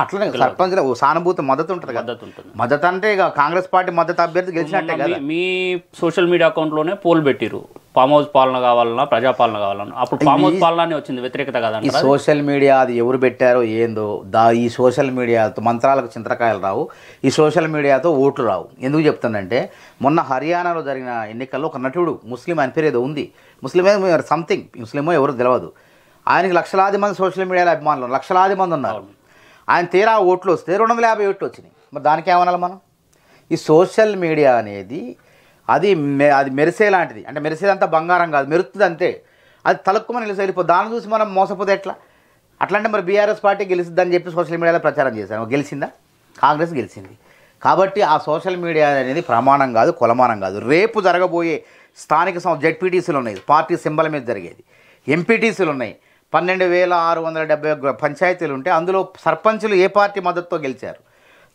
అట్లనే సర్పంచ్ల సానుభూతి మద్దతు ఉంటుంది కదా. మద్దతు అంటే ఇక కాంగ్రెస్ పార్టీ మద్దతు అభ్యర్థి గెలిచినట్టే కదా. మీ సోషల్ మీడియా అకౌంట్లోనే పోల్ పెట్టిరు, ఫామ్ హౌస్ పాలన కావాలన్నా ప్రజాపాలన కావాలన్నా. అప్పుడు ఫామ్ హౌస్ పాలన వచ్చింది, వ్యతిరేకత కదా. ఈ సోషల్ మీడియా అది ఎవరు పెట్టారో ఏందో ఈ సోషల్ మీడియాతో మంత్రాలకు చింతకాయలు రావు, ఈ సోషల్ మీడియాతో ఓట్లు రావు. ఎందుకు చెప్తానంటే మొన్న హర్యానాలో జరిగిన ఎన్నికల్లో ఒక నటుడు, ముస్లిం అని పేరు ఏదో ఉంది, ముస్లిమే సంథింగ్, ముస్లిమో ఎవరు తెలియదు, ఆయనకి లక్షలాది మంది సోషల్ మీడియాలో అభిమానులు లక్షలాది మంది ఉన్నారు. ఆయన తీరా ఓట్లు వస్తే 250 ఓట్లు వచ్చినాయి. మరి దానికి ఏమనాలి మనం? ఈ సోషల్ మీడియా అనేది అది మెరిసే లాంటిది. అంటే మెరిసేదంతా బంగారం కాదు, మెరుస్తుంది అంతే. అది తలక్కుమని నిలిచి వెళ్ళిపోతుంది. దాన్ని చూసి మనం మోసపోతే ఎట్లా? అట్లంటే మరి బీఆర్ఎస్ పార్టీ గెలిచిద్దని చెప్పి సోషల్ మీడియాలో ప్రచారం చేశాను. గెలిచిందా? కాంగ్రెస్ గెలిచింది. కాబట్టి ఆ సోషల్ మీడియా అనేది ప్రమాణం కాదు, కొలమానం కాదు. రేపు జరగబోయే స్థానిక జెడ్పీటీసీలు ఉన్నాయి, పార్టీ సింబల్ మీద జరిగేది. ఎంపీటీసీలు ఉన్నాయి, 12,671 పంచాయతీలు ఉంటే అందులో సర్పంచులు ఏ పార్టీ మద్దతుతో గెలిచారు?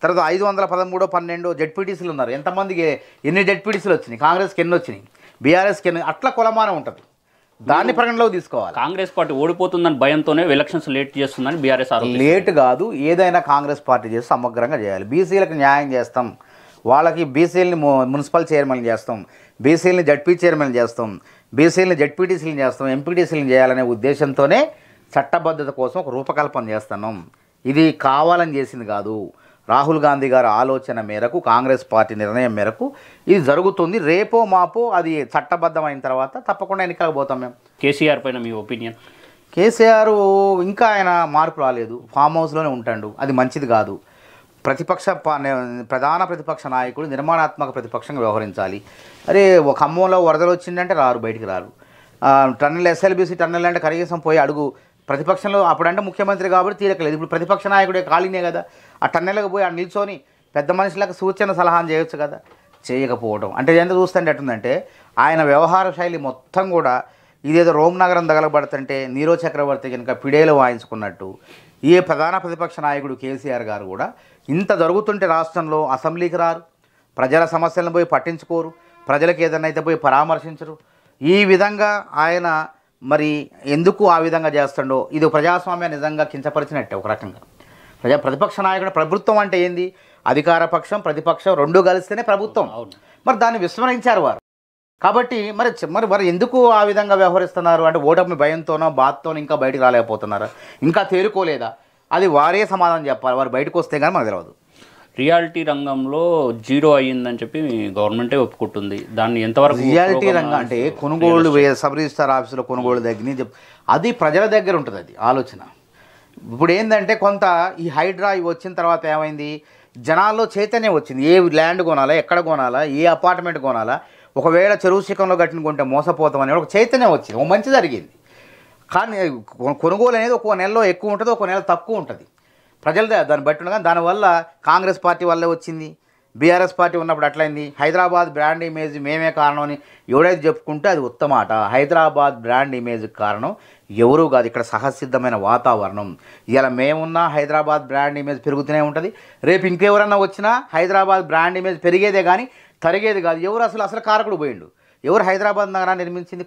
తర్వాత 513 జెడ్పీటీసీలు ఉన్నారు. ఎంతమందికి ఎన్ని జెడ్పీటీసీలు వచ్చినాయి, కాంగ్రెస్కి ఎన్ని వచ్చినాయి, బీఆర్ఎస్కి ఎన్ని, అట్లా కొలమానం ఉంటుంది. దాన్ని పరిగణలోకి తీసుకోవాలి. కాంగ్రెస్ పార్టీ ఓడిపోతుందని భయంతోనే ఎలక్షన్స్ లేట్ చేస్తుందని బీఆర్ఎస్ లేట్ కాదు, ఏదైనా కాంగ్రెస్ పార్టీ చేసి సమగ్రంగా చేయాలి. బీసీలకు న్యాయం చేస్తాం, వాళ్ళకి బీసీలని మున్సిపల్ చైర్మన్ చేస్తాం, బీసీలని జడ్పీ చైర్మన్ చేస్తాం, బీసీలని జడ్పీటీసీలను చేస్తాం, ఎంపీటీసీలను చేయాలనే ఉద్దేశంతోనే చట్టబద్ధత కోసం ఒక రూపకల్పన చేస్తున్నాం. ఇది కావాలని చేసింది కాదు. రాహుల్ గాంధీ గారి ఆలోచన మేరకు, కాంగ్రెస్ పార్టీ నిర్ణయం మేరకు ఇది జరుగుతుంది. రేపో మాపో అది చట్టబద్ధమైన తర్వాత తప్పకుండా ఎన్నికలకు పోతాం. మేము కేసీఆర్ పైన మీ ఒపీనియన్? కేసీఆర్ ఇంకా ఆయన మార్పు రాలేదు, ఫామ్ హౌస్లోనే ఉంటాడు. అది మంచిది కాదు. ప్రధాన ప్రతిపక్ష నాయకుడు నిర్మాణాత్మక ప్రతిపక్షంగా వ్యవహరించాలి. అరే ఒక ఖమ్మంలో వరదలు వచ్చిందంటే రారు, బయటికి రారు. టన్నెల్ ఎస్ఎల్బీసీ టన్నెల్ అంటే కనీసం పోయి అడుగు. ప్రతిపక్షంలో అప్పుడంటే ముఖ్యమంత్రి కాబట్టి తీరకలేదు, ఇప్పుడు ప్రతిపక్ష నాయకుడే ఖాళీనే కదా. ఆ టన్నెల్కి పోయి అక్కడ నిల్చొని పెద్ద మనుషులకు సూచన సలహాలు చేయొచ్చు కదా. చేయకపోవడం అంటే ఎంత చూస్తుంటే ఎట్టుందంటే ఆయన వ్యవహార శైలి మొత్తం కూడా ఇదేదో రోమ్ నగరం తగలబడుతుంటే నీరో చక్రవర్తి కనుక పిడేలు వాయించుకున్నట్టు. ఏ ప్రధాన ప్రతిపక్ష నాయకుడు కేసీఆర్ గారు కూడా ఇంత జరుగుతుంటే రాష్ట్రంలో అసెంబ్లీకి రారు, ప్రజల సమస్యలను పోయి పట్టించుకోరు, ప్రజలకు ఏదైనా అయితే పోయి పరామర్శించరు. ఈ విధంగా ఆయన మరి ఎందుకు ఆ విధంగా చేస్తాడో ఇది ప్రజాస్వామ్యాన్ని నిజంగా కించపరిచినట్టే ఒక రకంగా. ప్రతిపక్ష నాయకుడు, ప్రభుత్వం అంటే ఏంది, అధికార పక్షం ప్రతిపక్షం రెండు కలిస్తేనే ప్రభుత్వం. మరి దాన్ని విస్మరించారు వారు. కాబట్టి మరి ఎందుకు ఆ విధంగా వ్యవహరిస్తున్నారు అంటే ఓటమి భయంతోనో బాధతోనో ఇంకా బయటకు రాలేకపోతున్నారా, ఇంకా తేరుకోలేదా, అది వారే సమాధానం చెప్పాలి. వారు బయటకు వస్తే కానీ మనకు తెలియదు. రియాలిటీ రంగంలో జీరో అయ్యిందని చెప్పి గవర్నమెంటే ఒప్పుకుంటుంది. దాన్ని ఎంతవరకు రియాలిటీ రంగం అంటే కొనుగోలు సబ్ రిజిస్టార్ ఆఫీసులో కొనుగోలు దగ్గర అది ప్రజల దగ్గర ఉంటుంది. అది ఆలోచన. ఇప్పుడు ఏంటంటే కొంత ఈ హైడ్రా వచ్చిన తర్వాత ఏమైంది, జనాల్లో చైతన్యం వచ్చింది. ఏ ల్యాండ్ కొనాలా, ఎక్కడ కొనాలా, ఏ అపార్ట్మెంట్ కొనాలా, ఒకవేళ చెరువు శిఖంలో కట్టిన కొంటే మోసపోతామని ఒక చైతన్యం వచ్చింది. ఒక మంచి జరిగింది. కానీ కొనుగోలు అనేది ఒక నెలలో ఎక్కువ ఉంటుంది, ఒక నెల తక్కువ ఉంటుంది. ప్రజల దాన్ని బట్టి ఉండగా దానివల్ల కాంగ్రెస్ పార్టీ వల్లే వచ్చింది. బీఆర్ఎస్ పార్టీ ఉన్నప్పుడు అట్లయింది. హైదరాబాద్ బ్రాండ్ ఇమేజ్ మేమే కారణం అని ఎవడైతే చెప్పుకుంటే అది ఉత్తమాట. హైదరాబాద్ బ్రాండ్ ఇమేజ్ కారణం ఎవరూ కాదు, ఇక్కడ సహసిద్ధమైన వాతావరణం. ఇలా మేమున్నా హైదరాబాద్ బ్రాండ్ ఇమేజ్ పెరుగుతూనే ఉంటుంది. రేపు ఇంకెవరన్నా వచ్చినా హైదరాబాద్ బ్రాండ్ ఇమేజ్ పెరిగేదే కానీ తరిగేది కాదు. ఎవరు అసలు కారకుడు పోయిండు, ఎవరు హైదరాబాద్ నగరాన్ని నిర్మించింది?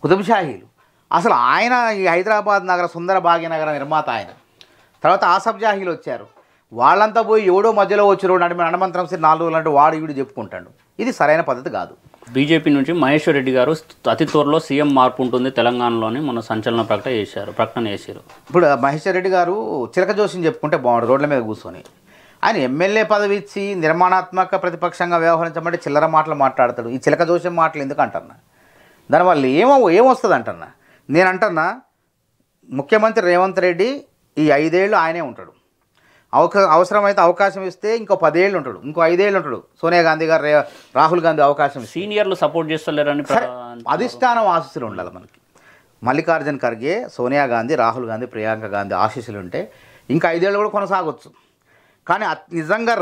కుతుబ్షాహీలు. అసలు ఆయన ఈ హైదరాబాద్ నగర సుందర భాగ్యనగర నిర్మాత ఆయన. తర్వాత ఆసఫ్ జాహీలు వచ్చారు, వాళ్ళంతా పోయి ఎవడో మధ్యలో వచ్చారు నడమంత్రం సరి 4 రోజులు అంటే వాడు వీడు చెప్పుకుంటాడు. ఇది సరైన పద్ధతి కాదు. బీజేపీ నుంచి మహేశ్వర్ రెడ్డి గారు అతి త్వరలో సీఎం మార్పు ఉంటుంది తెలంగాణలోని మన సంచలన ప్రకటన చేశారు. ఇప్పుడు మహేశ్వర్ రెడ్డి గారు చిలక జోషిని చెప్పుకుంటే బాగుండు, రోడ్ల మీద కూర్చొని. ఆయన ఎమ్మెల్యే పదవి ఇచ్చి నిర్మాణాత్మక ప్రతిపక్షంగా వ్యవహరించమంటే చిల్లర మాటలు మాట్లాడతాడు. ఈ చిలక జోషం మాటలు ఎందుకు అంటున్నా, దానివల్ల ఏమొస్తుంది అంటున్నా. నేను అంటున్నా ముఖ్యమంత్రి రేవంత్ రెడ్డి ఈ 5 ఏళ్ళు ఆయనే ఉంటాడు. అవసరమైతే అవకాశం ఇస్తే ఇంకో 10 ఏళ్ళు ఉంటాడు, ఇంకో 5 ఏళ్ళు ఉంటాడు. సోనియా గాంధీ గారు, రాహుల్ గాంధీ అవకాశం. సీనియర్లు సపోర్ట్ చేస్తలేరని అధిష్టానం ఆశీస్సులు ఉండాలి మనకి. మల్లికార్జున్ ఖర్గే, సోనియా గాంధీ, రాహుల్ గాంధీ, ప్రియాంక గాంధీ ఆశీస్సులు ఉంటే ఇంకా 5 ఏళ్ళు కూడా కొనసాగొచ్చు. కానీ నిజంగా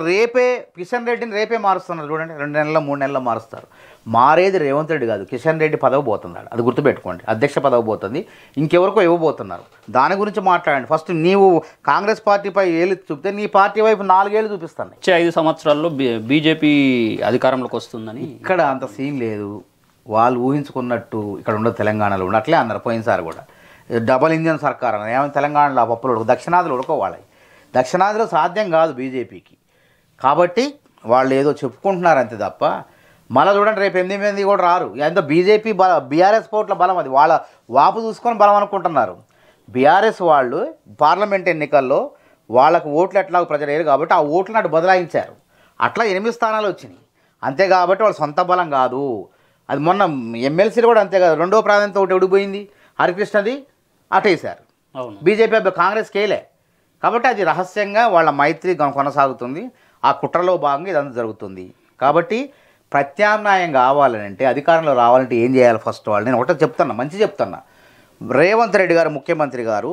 కిషన్ రెడ్డిని రేపే మారుస్తున్నారు చూడండి. 2 నెలల్లో 3 నెలల్లో మారుస్తారు. మారేది రేవంత్ రెడ్డి కాదు, కిషన్ రెడ్డి పదవి పోతున్నాడు. అది గుర్తుపెట్టుకోండి. అధ్యక్ష పదవి పోతుంది, ఇంకెవరికో ఇవ్వబోతున్నారు. దాని గురించి మాట్లాడండి. ఫస్ట్ నీవు కాంగ్రెస్ పార్టీపై ఏళ్ళు చూపితే నీ పార్టీ వైపు 4 ఏళ్ళు చూపిస్తాను. వచ్చే 5 సంవత్సరాల్లో బీజేపీ అధికారంలోకి వస్తుందని. ఇక్కడ అంత సీన్ లేదు. వాళ్ళు ఊహించుకున్నట్టు ఇక్కడ ఉండదు, తెలంగాణలో ఉండట్లే అన్నారు పోయినసారి కూడా. డబల్ ఇంజన్ సర్కార్ అన్నారు. ఏమైనా తెలంగాణలో ఆ పప్పులు దక్షిణాదిలో ఉడుకోవాలి. దక్షిణాదిలో సాధ్యం కాదు బీజేపీకి. కాబట్టి వాళ్ళు ఏదో చెప్పుకుంటున్నారు అంతే తప్ప మళ్ళీ చూడండి రేపు 8 మంది కూడా రారు. ఎంత బీజేపీ బీఆర్ఎస్ ఓట్ల బలం అది. వాళ్ళ వాపు చూసుకొని బలం అనుకుంటున్నారు. బీఆర్ఎస్ వాళ్ళు పార్లమెంట్ ఎన్నికల్లో వాళ్ళకు ఓట్లు ఎట్లాగో ప్రజలు వేయరు కాబట్టి ఆ ఓట్లను అటు బదలాయించారు. అట్లా 8 స్థానాలు వచ్చినాయి అంతే. కాబట్టి వాళ్ళ సొంత బలం కాదు అది. మొన్న ఎమ్మెల్సీలు కూడా అంతే కదా. 2వ ప్రాధాన్యత ఒకటి ఎవడిపోయింది, హరికృష్ణది అటేశారు. బీజేపీ కాంగ్రెస్కి వేయలే. కాబట్టి అది రహస్యంగా వాళ్ళ మైత్రి కొనసాగుతుంది. ఆ కుట్రలో భాగంగా ఇదంతా జరుగుతుంది. కాబట్టి ప్రత్యామ్నాయం కావాలంటే, అధికారంలో రావాలంటే ఏం చేయాలి ఫస్ట్ వాళ్ళు? నేను ఒకటే చెప్తున్నా, మంచి చెప్తున్నా. రేవంత్ రెడ్డి గారు ముఖ్యమంత్రి గారు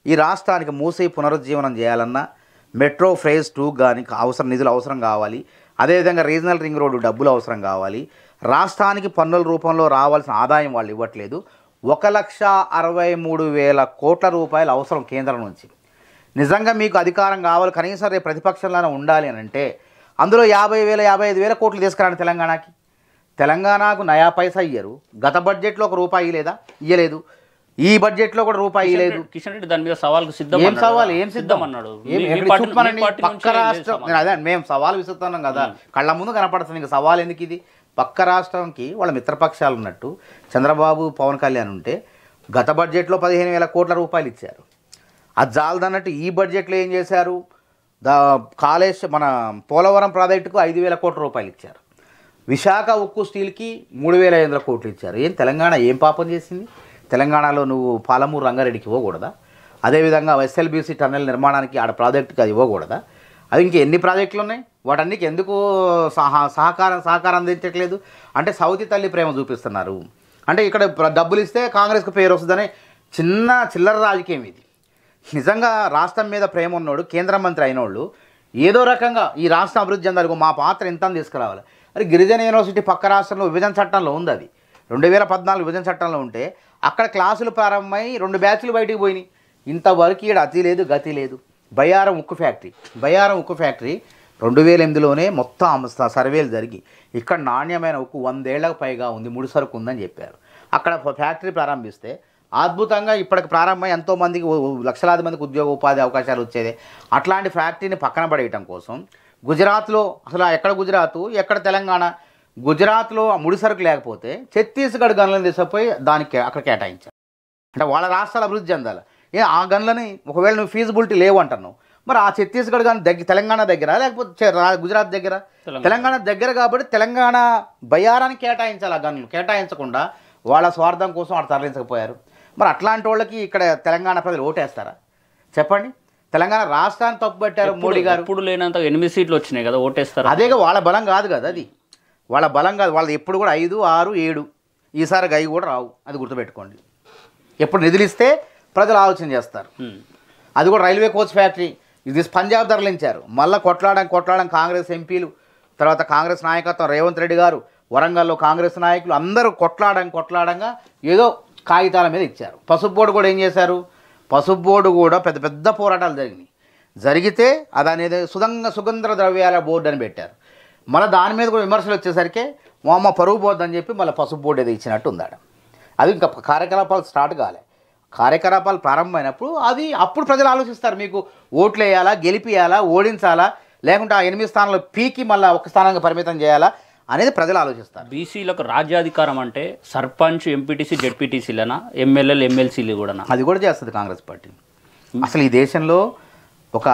ఈ రాష్ట్రానికి మూసి పునరుజ్జీవనం చేయాలన్నా, మెట్రో ఫేజ్ 2 కానీ నిధులు అవసరం కావాలి. అదేవిధంగా రీజనల్ రింగ్ రోడ్డు డబ్బులు అవసరం కావాలి. రాష్ట్రానికి పన్నుల రూపంలో రావాల్సిన ఆదాయం వాళ్ళు ఇవ్వట్లేదు. 1,63,000 కోట్ల రూపాయలు అవసరం కేంద్రం నుంచి. నిజంగా మీకు అధికారం కావాలి, కనీసం రేపు ప్రతిపక్షంలోనే ఉండాలి అని అంటే అందులో 50,000 55,000 కోట్లు తీసుకురాని తెలంగాణకి. తెలంగాణకు నయా పైసా ఇయ్యరు. గత బడ్జెట్లో ఒక రూపాయి ఇయ్యలేదు. ఈ బడ్జెట్లో కూడా రూపాయి లేదు. కిషన్ రెడ్డి దాని మీద సవాల్కు సిద్ధం. ఏం సవాల్? ఏం సిద్ధం అన్నాడు? పక్క రాష్ట్రం, అదే మేము సవాల్ విసురుతున్నాం కదా, కళ్ళ ముందు కనపడుతుంది. ఇంకా సవాల్ ఎందుకు? ఇది పక్క రాష్ట్రంకి వాళ్ళ మిత్రపక్షాలు ఉన్నట్టు చంద్రబాబు పవన్ కళ్యాణ్ ఉంటే గత బడ్జెట్లో 15,000 కోట్ల రూపాయలు ఇచ్చారు. అది చాలదన్నట్టు ఈ బడ్జెట్లో ఏం చేశారు? మన పోలవరం ప్రాజెక్టుకు 5,000 కోట్ల రూపాయలు ఇచ్చారు. విశాఖ ఉక్కు స్టీల్కి 3,500 కోట్లు ఇచ్చారు. ఏం తెలంగాణ ఏం పాపం చేసింది? తెలంగాణలో నువ్వు పాలమూరు రంగారెడ్డికి ఇవ్వకూడదా? అదేవిధంగా ఎస్ఎల్బీసీ టన్నెల్ నిర్మాణానికి ఆడ ప్రాజెక్టుకి అది ఇవ్వకూడదా? అది ఇంక ఎన్ని ప్రాజెక్టులు ఉన్నాయి? వాటన్నికి ఎందుకు సహకారం అందించట్లేదు? అంటే సౌతి తల్లి ప్రేమ చూపిస్తున్నారు. అంటే ఇక్కడ డబ్బులు ఇస్తే కాంగ్రెస్కి పేరు వస్తుందని చిల్లర రాజకీయం ఇది. నిజంగా రాష్ట్రం మీద ప్రేమ ఉన్నోడు, కేంద్ర మంత్రి అయినోళ్ళు ఏదో రకంగా ఈ రాష్ట్రం అభివృద్ధి చెందాలి, మా పాత్ర ఎంత తీసుకురావాలి. అది గిరిజన యూనివర్సిటీ పక్క రాష్ట్రంలో విభజన చట్టంలో ఉంది. అది 2014 విభజన చట్టంలో ఉంటే అక్కడ క్లాసులు ప్రారంభమై 2 బ్యాచ్లు బయటికి పోయినాయి. ఇంతవరకు ఇక్కడ అతి లేదు గతి లేదు. బయ్యారం ఉక్కు ఫ్యాక్టరీ 2008లోనే మొత్తం సర్వేలు జరిగి ఇక్కడ నాణ్యమైన ఉక్కు 100 ఏళ్లకు పైగా ఉంది, ముడి సరుకు ఉందని చెప్పారు. అక్కడ ఫ్యాక్టరీ ప్రారంభిస్తే అద్భుతంగా ఇప్పటికి ప్రారంభమై ఎంతోమందికి లక్షలాది మందికి ఉద్యోగ ఉపాధి అవకాశాలు వచ్చేది. అట్లాంటి ఫ్యాక్టరీని పక్కన పడేయటం కోసం గుజరాత్లో, అసలు ఎక్కడ గుజరాత్ ఎక్కడ తెలంగాణ, గుజరాత్లో ముడి సరుకు లేకపోతే ఛత్తీస్గఢ్ గనులను తీసుకుపోయి దానికి అక్కడ కేటాయించారు. అంటే వాళ్ళ రాష్ట్రాల అభివృద్ధి చెందాలి. ఆ గనులని ఒకవేళ నువ్వు ఫీజిబిలిటీ లేవు అంటున్నావు, మరి ఆ ఛత్తీస్గఢ్ కానీ తెలంగాణ దగ్గర లేకపోతే గుజరాత్ దగ్గర? తెలంగాణ దగ్గర కాబట్టి తెలంగాణ బయ్యారానికి కేటాయించాలి. ఆ గనులు కేటాయించకుండా వాళ్ళ స్వార్థం కోసం అక్కడ తరలించకపోయారు. మరి అట్లాంటి వాళ్ళకి ఇక్కడ తెలంగాణ ప్రజలు ఓటేస్తారా చెప్పండి? తెలంగాణ రాష్ట్రాన్ని తప్పుపట్టారు మోడీ గారు. ఇప్పుడు లేనంత 8 సీట్లు వచ్చినాయి కదా, ఓటేస్తారు. అదేగా వాళ్ళ బలం కాదు కదా, అది వాళ్ళ బలం కాదు. వాళ్ళది ఎప్పుడు కూడా 5, 6, 7. ఈసారి గై కూడా రావు, అది గుర్తుపెట్టుకోండి. ఎప్పుడు నిధులు ఇస్తే ప్రజలు ఆలోచన చేస్తారు. అది కూడా రైల్వే కోచ్ ఫ్యాక్టరీ ఇది పంజాబ్ తరలించారు. మళ్ళీ కొట్లాడడం కాంగ్రెస్ ఎంపీలు, తర్వాత కాంగ్రెస్ నాయకత్వం రేవంత్ రెడ్డి గారు, వరంగల్లో కాంగ్రెస్ నాయకులు అందరూ కొట్లాడంగా ఏదో కాగితాల మీద ఇచ్చారు. పసుపు బోర్డు కూడా ఏం చేశారు? పసుపు బోర్డు కూడా పెద్ద పోరాటాలు జరిగితే అది అనేది సుగంధ ద్రవ్యాల బోర్డు అని పెట్టారు. మళ్ళీ దాని మీద కూడా విమర్శలు వచ్చేసరికి మా పరువు బోర్డు అని చెప్పి మళ్ళీ పసుపు బోర్డు ఏదో ఇచ్చినట్టు ఉందాడ. అది ఇంకా కార్యకలాపాలు స్టార్ట్ కాలే. కార్యకలాపాలు ప్రారంభమైనప్పుడు అప్పుడు ప్రజలు ఆలోచిస్తారు, మీకు ఓట్లు వేయాలా, గెలిపియాలా, ఓడించాలా, లేకుంటే ఆ 8 స్థానాలు పీకి మళ్ళీ ఒక స్థానానికి పరిమితం చేయాలా అనేది ప్రజలు ఆలోచిస్తారు. బీసీలకు రాజ్యాధికారం అంటే సర్పంచ్, ఎంపీటీసీ, జెడ్పీటీసీలనా, ఎమ్మెల్యేలు, ఎమ్మెల్సీలు కూడా అది కూడా చేస్తుంది కాంగ్రెస్ పార్టీ. అసలు ఈ దేశంలో ఒక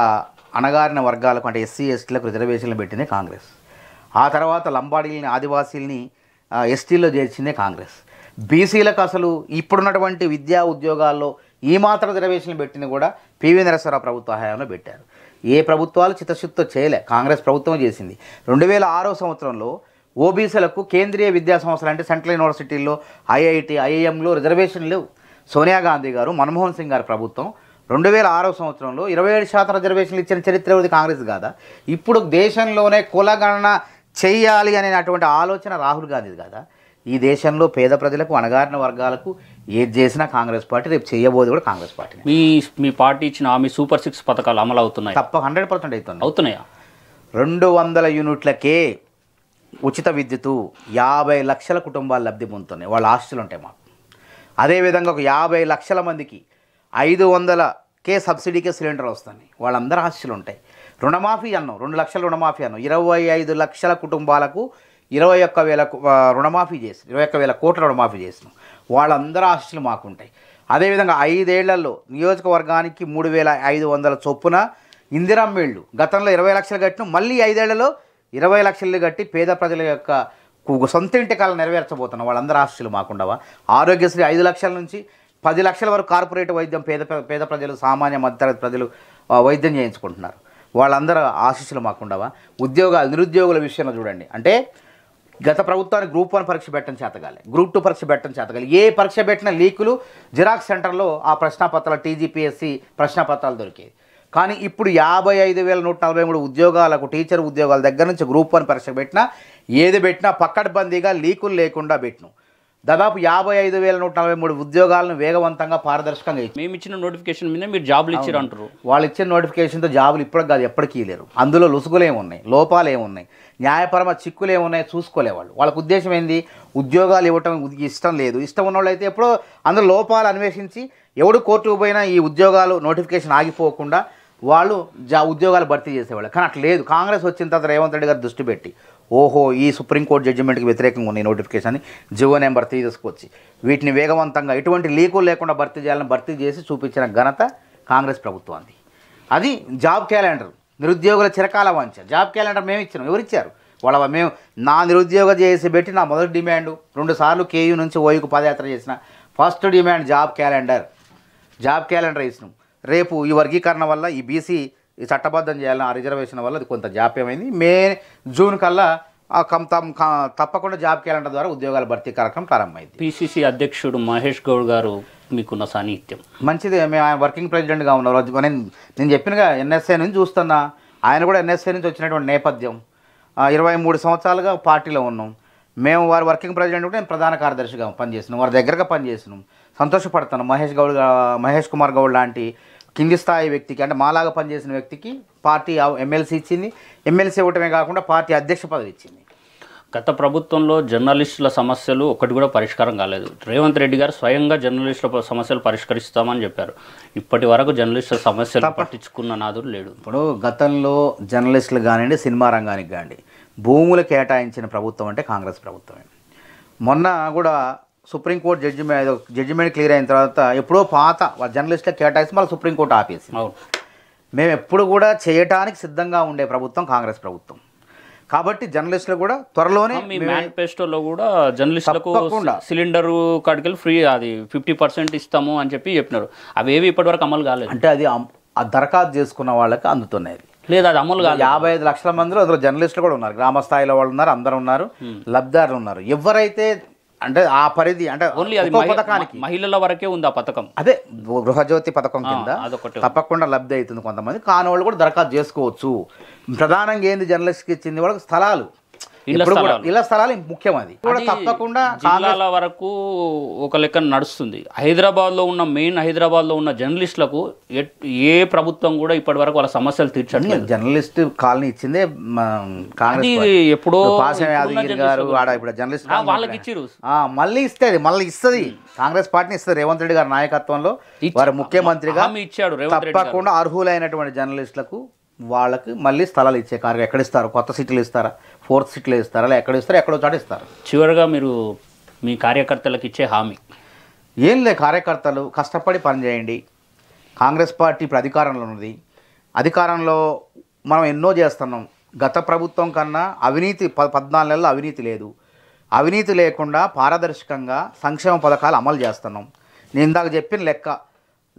అణగారిన వర్గాలకు అంటే ఎస్సీ ఎస్టీలకు రిజర్వేషన్లు పెట్టిందే కాంగ్రెస్. ఆ తర్వాత లంబాడీలని, ఆదివాసీలని ఎస్టీల్లో చేర్చిందే కాంగ్రెస్. బీసీలకు అసలు ఇప్పుడున్నటువంటి విద్యా ఉద్యోగాల్లో ఈ మాత్రం రిజర్వేషన్లు పెట్టింది కూడా పివి నరసింహారావు ప్రభుత్వ హయాంలో పెట్టారు. ఏ ప్రభుత్వాలు చిత్తశుద్ధితో చేయలే, కాంగ్రెస్ ప్రభుత్వం చేసింది. 2006వ సంవత్సరంలో ఓబీసీలకు కేంద్రీయ విద్యా సంస్థలు అంటే సెంట్రల్ యూనివర్సిటీల్లో, ఐఐటి, ఐఐఎంలో రిజర్వేషన్లు లేవు. సోనియా గాంధీ గారు, మన్మోహన్ సింగ్ గారి ప్రభుత్వం 2006వ సంవత్సరంలో 27% రిజర్వేషన్లు ఇచ్చిన చరిత్ర ఎవరిది? కాంగ్రెస్ కాదా? ఇప్పుడు దేశంలోనే కులగణన చెయ్యాలి అనేటువంటి ఆలోచన రాహుల్ గాంధీది కాదా? ఈ దేశంలో పేద ప్రజలకు, అణగారిన వర్గాలకు ఏది చేసినా కాంగ్రెస్ పార్టీ, రేపు చేయబోదు కూడా కాంగ్రెస్ పార్టీ. మీ పార్టీ ఇచ్చిన మీ సూపర్ 6 పథకాలు అమలు అవుతున్నాయి? తప్ప 100% అవుతున్నాయా? 200 యూనిట్లకే ఉచిత విద్యుత్తు 50 లక్షల కుటుంబాలు లబ్ధి పొందుతున్నాయి. వాళ్ళ ఆస్తులు ఉంటాయి మాకు. అదేవిధంగా ఒక 50 లక్షల మందికి 500K సబ్సిడీకే సిలిండర్లు వస్తున్నాయి. వాళ్ళందరూ ఆస్తులు ఉంటాయి. రుణమాఫీ అన్నాం, 2 లక్షల రుణమాఫీ అన్నాం. 25 లక్షల కుటుంబాలకు 21,000 రుణమాఫీ చేసి 21,000 కోట్ల రుణమాఫీ చేసినాం. వాళ్ళందరూ ఆస్తులు మాకుంటాయి. అదేవిధంగా 5 ఏళ్లలో నియోజకవర్గానికి 3,500 చొప్పున ఇందిరమ్మ ఇళ్ళు గతంలో 20 లక్షలు కట్టిన, మళ్ళీ 5 ఏళ్లలో 20 లక్షలు కట్టి పేద ప్రజల యొక్క సొంత ఇంటి కళ నెరవేర్చబోతున్నాం. వాళ్ళందరూ ఆస్తులు మాకుండవా? ఆరోగ్యశ్రీ 5 లక్షల నుంచి 10 లక్షల వరకు కార్పొరేట్ వైద్యం పేద ప్రజలు, సామాన్య మధ్యతరగతి ప్రజలు వైద్యం చేయించుకుంటున్నారు. వాళ్ళందరూ ఆశీస్సులు మాకుండవా? ఉద్యోగాలు, నిరుద్యోగుల విషయంలో చూడండి. అంటే గత ప్రభుత్వానికి గ్రూప్ 1 పరీక్ష పెట్టడం చేతగాలి, గ్రూప్ 2 పరీక్ష పెట్టడం చేతగాలి. ఏ పరీక్ష పెట్టిన లీకులు, జిరాక్స్ సెంటర్లో ఆ ప్రశ్నపత్రాలు, టీజీపీఎస్సీ ప్రశ్నపత్రాలు దొరికేవి. కానీ ఇప్పుడు 55,143 ఉద్యోగాలకు, టీచర్ ఉద్యోగాల దగ్గర నుంచి గ్రూప్ 1 పరీక్ష పెట్టినా, ఏది పెట్టినా పక్కడబందీగా లీకులు లేకుండా పెట్టినాం. దాదాపు 55,143 ఉద్యోగాలను వేగవంతంగా పారదర్శకంగా ఇచ్చారు. మేము ఇచ్చిన నోటిఫికేషన్ మీద మీరు జాబులు ఇచ్చారు అంటారు. వాళ్ళు ఇచ్చిన నోటిఫికేషన్తో జాబులు ఇప్పుడు కాదు ఎప్పటికీ లేరు. అందులో లొసుగులు ఏమున్నాయి, లోపాలు ఏమున్నాయి, న్యాయపరమ చిక్కులు ఏమున్నాయి చూసుకోలేవాళ్ళు. వాళ్ళకు ఉద్దేశం ఏంది, ఉద్యోగాలు ఇవ్వటం ఇష్టం లేదు. ఇష్టం ఉన్న వాళ్ళు అయితే ఎప్పుడో అందులో లోపాలు అన్వేషించి ఎవడు కోర్టుకు పోయినా ఈ ఉద్యోగాలు నోటిఫికేషన్ ఆగిపోకుండా వాళ్ళు ఉద్యోగాలు భర్తీ చేసేవాళ్ళు. కానీ అట్లా లేదు. కాంగ్రెస్ వచ్చిన తర్వాత రేవంత్ రెడ్డి గారు దృష్టి పెట్టి ఓహో ఈ సుప్రీంకోర్టు జడ్జిమెంట్కి వ్యతిరేకంగా ఉన్నాయి నోటిఫికేషన్ జివో నెంబర్ 3 తీసుకొచ్చి వీటిని వేగవంతంగా ఎటువంటి లీకులు లేకుండా భర్తీ చేయాలని భర్తీ చేసి చూపించిన ఘనత కాంగ్రెస్ ప్రభుత్వానికి. అది జాబ్ క్యాలెండర్, నిరుద్యోగుల చిరకాల వాంఛ. జాబ్ క్యాలెండర్ మేము ఇచ్చినాం. ఎవరిచ్చారు? మేము నా నిరుద్యోగ చేసి పెట్టి నా మొదటి డిమాండ్ 2 సార్లు కేయూ నుంచి ఓయూకు పదయాత్ర చేసిన ఫస్ట్ డిమాండ్ జాబ్ క్యాలెండర్ ఇచ్చినాం. రేపు ఈ వర్గీకరణ వల్ల ఈ బీసీ చట్టబద్ధం చేయాలని ఆ రిజర్వేషన్ వల్ల అది కొంత జాప్యమైంది. జూన్ కల్లా తప్పకుండా జాబ్ క్యాలెండర్ ద్వారా ఉద్యోగాల భర్తీ కార్యక్రమం ప్రారంభమైంది. పిసిసి అధ్యక్షుడు మహేష్ గౌడ్ గారు మీకున్న సాన్నిహిత్యం మంచిదే. మేము ఆయన వర్కింగ్ ప్రెసిడెంట్గా ఉన్నారు. నేను చెప్పినగా ఎన్ఎస్ఏ నుంచి చూస్తున్నా. ఆయన కూడా ఎన్ఎస్ఏ నుంచి వచ్చినటువంటి నేపథ్యం. 23 సంవత్సరాలుగా పార్టీలో ఉన్నాం. మేము వారి వర్కింగ్ ప్రెసిడెంట్ కూడా నేను ప్రధాన కార్యదర్శిగా పనిచేసినాం. వారి దగ్గరగా పనిచేసినాం. సంతోషపడుతున్నాం. మహేష్ కుమార్ గౌడ్ లాంటి కింది స్థాయి వ్యక్తికి, అంటే మాలాగా పనిచేసిన వ్యక్తికి పార్టీ ఎమ్మెల్సీ ఇచ్చింది. ఎమ్మెల్సీ ఇవ్వటమే కాకుండా పార్టీ అధ్యక్ష పదవి ఇచ్చింది. గత ప్రభుత్వంలో జర్నలిస్టుల సమస్యలు ఒకటి కూడా పరిష్కారం కాలేదు. రేవంత్ రెడ్డి గారు స్వయంగా జర్నలిస్టుల సమస్యలు పరిష్కరిస్తామని చెప్పారు. ఇప్పటి వరకు జర్నలిస్టుల సమస్యలు పట్టించుకున్న నాదుడు లేడు. ఇప్పుడు గతంలో జర్నలిస్టులు కానివ్వండి, సినిమా రంగానికి కానివ్వండి, భూములు కేటాయించిన ప్రభుత్వం అంటే కాంగ్రెస్ ప్రభుత్వమే. మొన్న కూడా సుప్రీంకోర్టు జడ్జిమెంట్ క్లియర్ అయిన తర్వాత ఎప్పుడో పాత జర్నలిస్టులకు కేటాయిస్తే మళ్ళీ సుప్రీంకోర్టు ఆపేసింది. మేము ఎప్పుడు కూడా చేయటానికి సిద్ధంగా ఉండే ప్రభుత్వం కాంగ్రెస్ ప్రభుత్వం. కాబట్టి జర్నలిస్టులు కూడా త్వరలోనే మీ మేనిఫెస్టోలో కూడా జర్నలిస్టులకు సిలిండర్ కాడికెళ్ళి ఫ్రీ అది 50% ఇస్తాము అని చెప్పినారు. అవేవి ఇప్పటివరకు అమలు కాలేదు. అంటే అది దరఖాస్తు చేసుకున్న వాళ్ళకి అందుతున్నాయి. లేదు అది అమలు కాదు. 55 లక్షల మందిలో అందులో జర్నలిస్టులు కూడా ఉన్నారు. గ్రామ స్థాయిలో వాళ్ళు ఉన్నారు, అందరూ ఉన్నారు, లబ్ధిదారులు ఉన్నారు. ఎవరైతే అంటే ఆ పరిధి అంటే ఓన్లీ అది పథకానికి మహిళల వరకే ఉంది ఆ పథకం. అదే గృహజ్యోతి పథకం కింద తప్పకుండా లబ్ధి అవుతుంది. కొంతమంది కాని వాళ్ళు కూడా దరఖాస్తు చేసుకోవచ్చు. ప్రధానంగా ఏంది జర్నలిస్ట్కి ఇచ్చింది వాళ్ళకి స్థలాలు, ఇళ్ల స్థలాలు ముఖ్యం. అది కూడా తప్పకుండా జిల్లాల వరకు ఒక లెక్క నడుస్తుంది. హైదరాబాద్లో ఉన్న హైదరాబాద్లో ఉన్న జర్నలిస్టులకు ఏ ప్రభుత్వం కూడా ఇప్పటి వరకు వాళ్ళ సమస్యలు తీర్చట్లేదు. జర్నలిస్ట్ కాలనీ ఇచ్చిందే కాంగ్రెస్. ఎప్పుడో యాదగిరి గారు ఇప్పుడు జర్నలిస్ట్ వాళ్ళకి ఇచ్చారు. మళ్ళీ ఇస్తుంది కాంగ్రెస్ పార్టీని ఇస్తుంది. రేవంత్ రెడ్డి గారి నాయకత్వంలో వారు ముఖ్యమంత్రిగా ఇచ్చాడు. తప్పకుండా అర్హులైనటువంటి జర్నలిస్టులకు వాళ్ళకి మళ్ళీ స్థలాలు ఇచ్చే కార్యం. ఎక్కడ ఇస్తారు? కొత్త సిటీలు ఇస్తారా, 4th సిటీలో ఇస్తారా, అలా ఎక్కడ ఇస్తారా? ఎక్కడో చోట ఇస్తారు. చివరిగా మీరు మీ కార్యకర్తలకు ఇచ్చే హామీ ఏం లేదు. కార్యకర్తలు కష్టపడి పనిచేయండి. కాంగ్రెస్ పార్టీ ఇప్పుడు అధికారంలో ఉన్నది. అధికారంలో మనం ఎన్నో చేస్తున్నాం. గత ప్రభుత్వం కన్నా అవినీతి 14 నెలల్లో అవినీతి లేదు. అవినీతి లేకుండా పారదర్శకంగా సంక్షేమ పథకాలు అమలు చేస్తున్నాం. నేను ఇందాక చెప్పిన లెక్క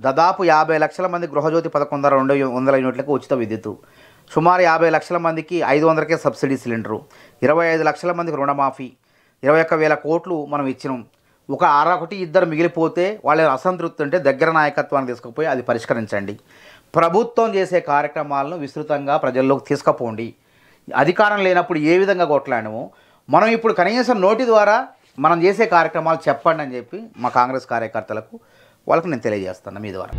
దాదాపు 50 లక్షల మంది గృహజ్యోతి పథకం ద్వారా 200 యూనిట్లకు ఉచిత విద్యుత్తు, సుమారు 50 లక్షల మందికి 500కే సబ్సిడీ సిలిండరు, 25 లక్షల మందికి రుణమాఫీ, 21,000 కోట్లు మనం ఇచ్చినాం. ఒక 2 మిగిలిపోతే వాళ్ళ అసంతృప్తి ఉంటే దగ్గర నాయకత్వాన్ని తీసుకుపోయి అది పరిష్కరించండి. ప్రభుత్వం చేసే కార్యక్రమాలను విస్తృతంగా ప్రజల్లోకి తీసుకుపోండి. అధికారం లేనప్పుడు ఏ విధంగా కొట్లాడమో మనం ఇప్పుడు కనీసం నోటి ద్వారా మనం చేసే కార్యక్రమాలు చెప్పండి అని చెప్పి మా కాంగ్రెస్ కార్యకర్తలకు వాళ్ళకు నేను తెలియజేస్తాను మీ ద్వారా.